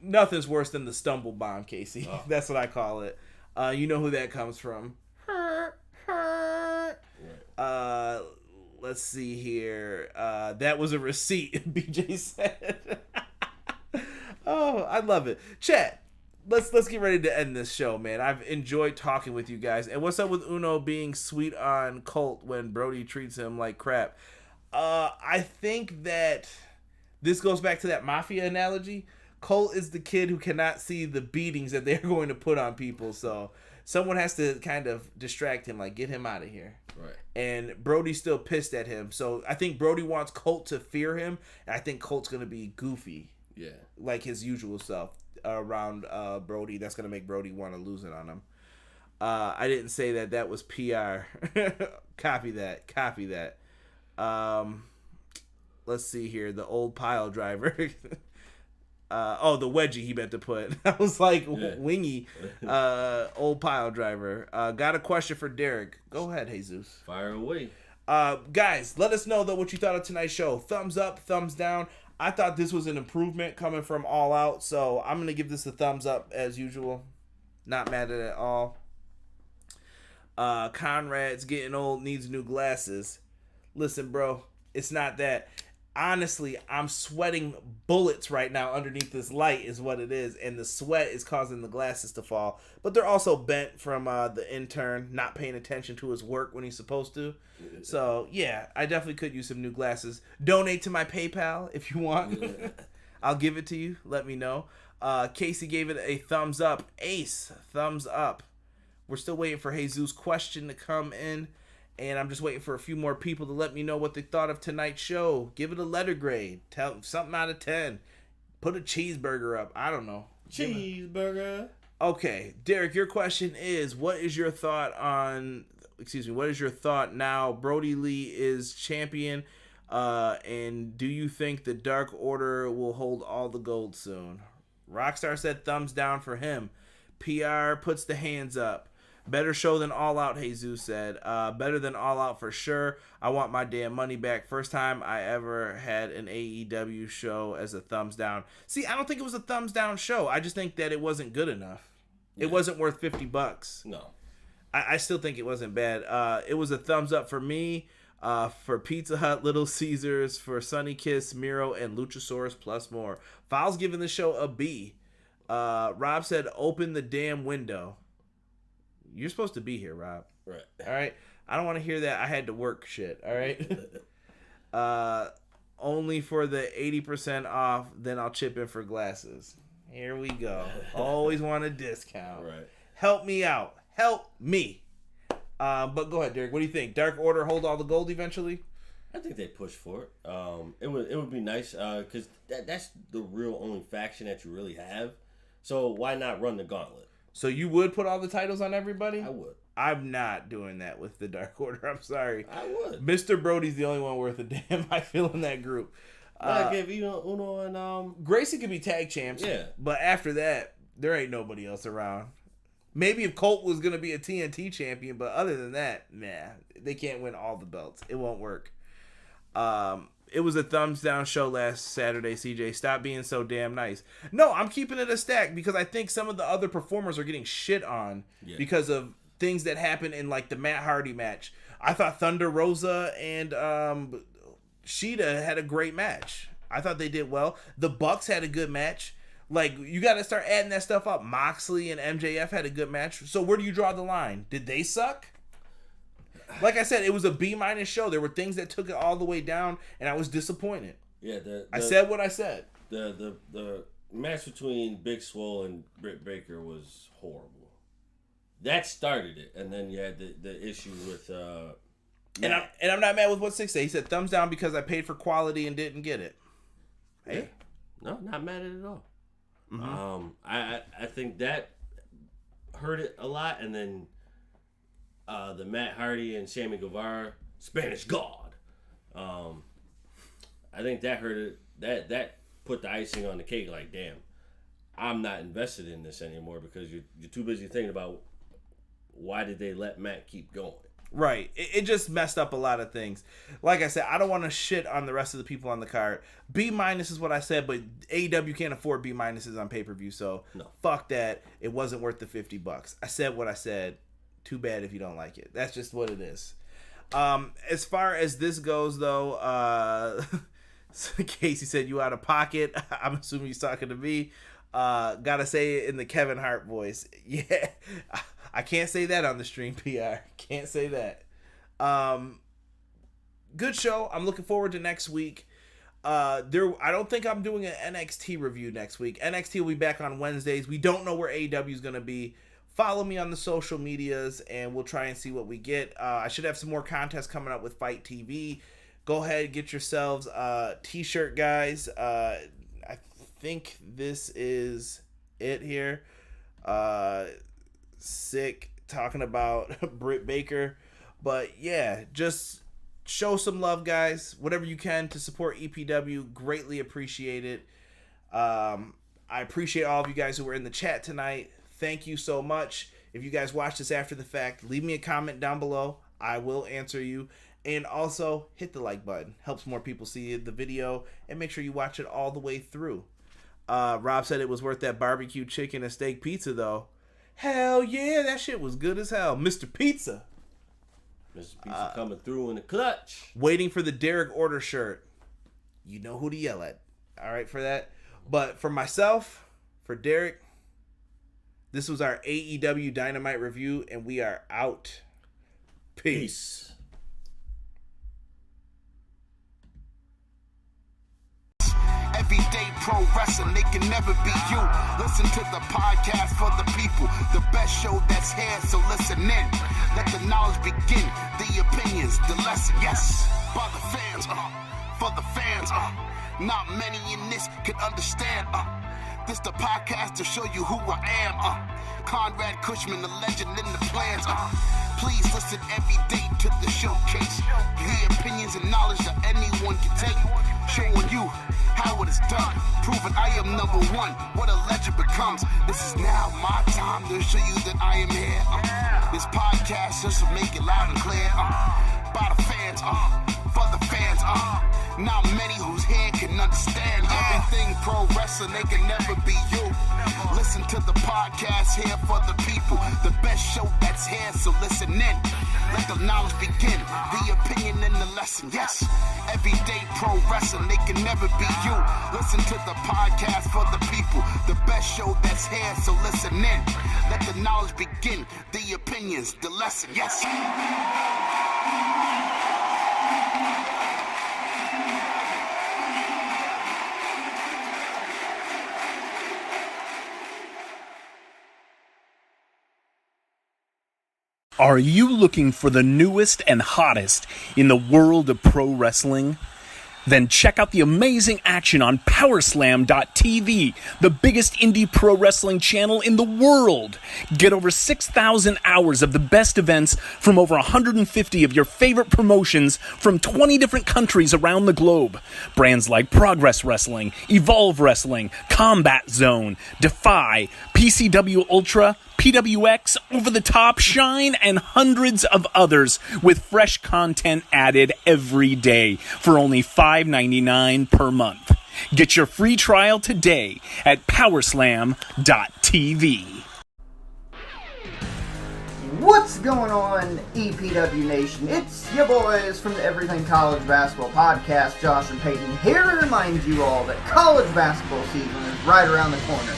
Nothing's worse than the stumble bomb, Casey. Oh. That's what I call it. You know who that comes from. Let's see here. That was a receipt, BJ said. Oh, I love it. Chat, let's get ready to end this show, man. I've enjoyed talking with you guys. And what's up with Uno being sweet on Colt when Brodie treats him like crap? I think that this goes back to that mafia analogy. Colt is the kid who cannot see the beatings that they're going to put on people, so someone has to kind of distract him, like, get him out of here. Right. And Brodie's still pissed at him, so I think Brodie wants Colt to fear him, and I think Colt's going to be goofy. Yeah. Like his usual self around Brodie. That's going to make Brodie want to lose it on him. I didn't say that was PR. Copy that. Let's see here. The old pile driver. The wedgie he meant to put. I was like, wingy. Old pile driver. Got a question for Derek. Go ahead, Jesus. Fire away. Guys, let us know, though, what you thought of tonight's show. Thumbs up, thumbs down. I thought this was an improvement coming from All Out, so I'm going to give this a thumbs up as usual. Not mad at it at all. Conrad's getting old, needs new glasses. Listen, bro, it's not that. honestly, I'm sweating bullets right now underneath this light is what it is. And the sweat is causing the glasses to fall. But they're also bent from the intern not paying attention to his work when he's supposed to. So, yeah, I definitely could use some new glasses. Donate to my PayPal if you want. I'll give it to you. Let me know. Casey gave it a thumbs up. Ace, thumbs up. We're still waiting for Jesus' question to come in. And I'm just waiting for a few more people to let me know what they thought of tonight's show. Give it a letter grade. Tell them something out of 10. Put a cheeseburger up. I don't know. Cheeseburger. Okay, Derek, your question is, what is your thought now Brodie Lee is champion? And do you think the Dark Order will hold all the gold soon? Rockstar said thumbs down for him. PR puts the hands up. Better show than All Out, Jesus said. Better than All Out for sure. I want my damn money back. First time I ever had an AEW show as a thumbs down. See, I don't think it was a thumbs down show. I just think that it wasn't good enough. Yeah. It wasn't worth $50. No. I still think it wasn't bad. It was a thumbs up for me, for Pizza Hut, Little Caesars, for Sunny Kiss, Miro, and Luchasaurus plus more. Files giving the show a B. Rob said, open the damn window. You're supposed to be here, Rob. Right. All right. I don't want to hear that I had to work shit. All right. Only for the 80% off, then I'll chip in for glasses. Here we go. Always want a discount. Right. Help me out. Help me. But go ahead, Derek. What do you think? Dark Order hold all the gold eventually? I think they push for it. It would be nice because that's the real only faction that you really have. So why not run the gauntlet? So you would put all the titles on everybody? I would. I'm not doing that with the Dark Order. I'm sorry. I would. Mr. Brodie's the only one worth a damn, I feel, in that group. I give Uno and Gracie could be tag champs. Yeah. But after that, there ain't nobody else around. Maybe if Colt was going to be a TNT champion, but other than that, nah. They can't win all the belts. It won't work. It was a thumbs down show last Saturday, CJ. Stop being so damn nice. No, I'm keeping it a stack because I think some of the other performers are getting shit on because of things that happened in like the Matt Hardy match. I thought Thunder Rosa and Shida had a great match. I thought they did well. The Bucks had a good match. Like, you got to start adding that stuff up. Moxley and MJF had a good match. So where do you draw the line? Did they suck? Like I said, it was a B- show. There were things that took it all the way down, and I was disappointed. Yeah, I said what I said. The match between Big Swole and Britt Baker was horrible. That started it, and then you had the issue with. And I'm not mad with what Six said. He said thumbs down because I paid for quality and didn't get it. Hey, no, not mad at it at all. Mm-hmm. I think that hurt it a lot, and then. The Matt Hardy and Sammy Guevara, Spanish God. I think that hurt it. That put the icing on the cake. Like, damn, I'm not invested in this anymore because you're too busy thinking about why did they let Matt keep going. Right. It just messed up a lot of things. Like I said, I don't want to shit on the rest of the people on the card. B- is what I said, but AEW can't afford B- on pay-per-view, so no. Fuck that. It wasn't worth the $50. I said what I said. Too bad if you don't like it. That's just what it is. As far as this goes, though, Casey said you out of pocket. I'm assuming he's talking to me. Gotta say it in the Kevin Hart voice. Yeah, I can't say that on the stream, PR. Can't say that. Good show. I'm looking forward to next week. I don't think I'm doing an NXT review next week. NXT will be back on Wednesdays. We don't know where AEW is going to be. Follow me on the social medias, and we'll try and see what we get. I should have some more contests coming up with Fight TV. Go ahead, get yourselves a t-shirt, guys. I think this is it here. Sick talking about Britt Baker. But, yeah, just show some love, guys. Whatever you can to support EPW. Greatly appreciate it. I appreciate all of you guys who were in the chat tonight. Thank you so much. If you guys watch this after the fact, leave me a comment down below. I will answer you. And also, hit the like button. Helps more people see the video. And make sure you watch it all the way through. Rob said it was worth that barbecue chicken and steak pizza, though. Hell yeah, that shit was good as hell. Mr. Pizza. Mr. Pizza coming through in the clutch. Waiting for the Derek Order shirt. you know who to yell at. All right, for that. But for myself, for Derek, this was our AEW Dynamite review, and we are out. Peace. Everyday pro wrestling, they can never be you. Listen to the podcast for the people, the best show that's here, so listen in. Let the knowledge begin, the opinions, the lesson, yes. By the fans, for the fans, not many in this can understand, this the podcast to show you who I am, Conrad Cushman, the legend in the plans, please listen every day to the showcase, the opinions and knowledge that anyone can take, showing you how it is done, proving I am number one, what a legend becomes. This is now my time to show you that I am here. This podcast just to make it loud and clear. By the fans, for the fans, not many who's here can understand everything pro wrestling, they can never be you. Listen to the podcast here for the people, the best show that's here, so listen in. Let the knowledge begin, the opinion and the lesson, yes. Everyday pro wrestling, they can never be you. Listen to the podcast for the people, the best show that's here, so listen in. Let the knowledge begin, the opinions, the lesson, yes. Are you looking for the newest and hottest in the world of pro wrestling? Then check out the amazing action on Powerslam.tv, the biggest indie pro wrestling channel in the world. Get over 6,000 hours of the best events from over 150 of your favorite promotions from 20 different countries around the globe. Brands like Progress Wrestling, Evolve Wrestling, Combat Zone, Defy, PCW Ultra, PWX, Over the Top, Shine, and hundreds of others with fresh content added every day for only $5.99 per month. Get your free trial today at Powerslam.tv. What's going on, EPW Nation? It's your boys from the Everything College Basketball Podcast, Josh and Peyton, here to remind you all that college basketball season is right around the corner.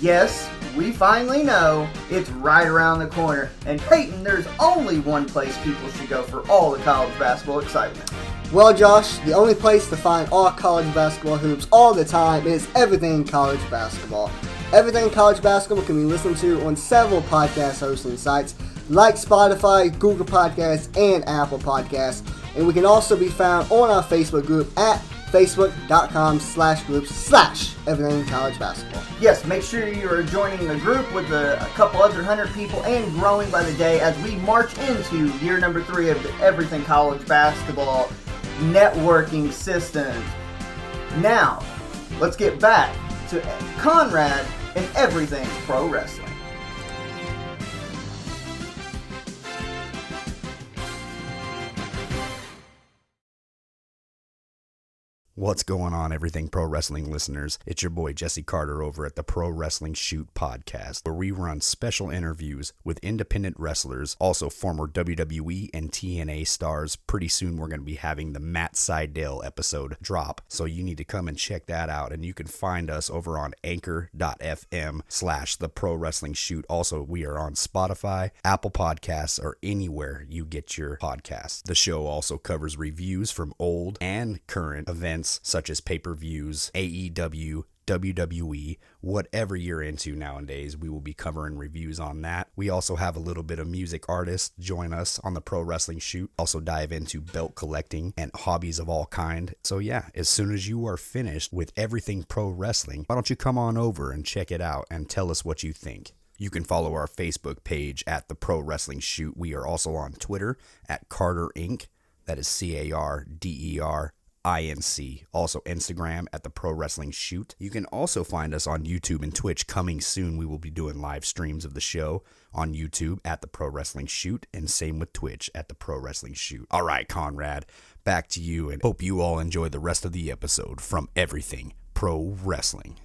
Yes, we finally know it's right around the corner. And Peyton, there's only one place people should go for all the college basketball excitement. Well, Josh, the only place to find all college basketball hoops all the time is Everything College Basketball. Everything College Basketball can be listened to on several podcast hosting sites like Spotify, Google Podcasts, and Apple Podcasts. And we can also be found on our Facebook group at facebook.com/groups/Everything College Basketball. Yes, make sure you are joining the group with a couple other 100 people and growing by the day as we march into year number 3 of the Everything College Basketball networking system. Now, let's get back to Conrad and Everything Pro Wrestling. What's going on, Everything Pro Wrestling listeners? It's your boy Jesse Carter over at the Pro Wrestling Shoot podcast, where we run special interviews with independent wrestlers, also former WWE and TNA stars. Pretty soon we're going to be having the Matt Sydal episode drop, so you need to come and check that out, and you can find us over on anchor.fm/the Pro Wrestling Shoot. Also, we are on Spotify, Apple Podcasts, or anywhere you get your podcasts. The show also covers reviews from old and current events such as pay-per-views, AEW, WWE, whatever you're into nowadays, we will be covering reviews on that. We also have a little bit of music artists join us on the Pro Wrestling Shoot. Also dive into belt collecting and hobbies of all kind. So yeah, as soon as you are finished with everything pro wrestling, why don't you come on over and check it out and tell us what you think. You can follow our Facebook page at the Pro Wrestling Shoot. We are also on Twitter at Carter Inc. That is CARDER. INC. Also Instagram at the Pro Wrestling Shoot. You can also find us on YouTube and Twitch. Coming soon, we will be doing live streams of the show on YouTube at the Pro Wrestling Shoot, and same with Twitch at the Pro Wrestling Shoot. All right, Conrad, back to you, and hope you all enjoy the rest of the episode from Everything Pro Wrestling.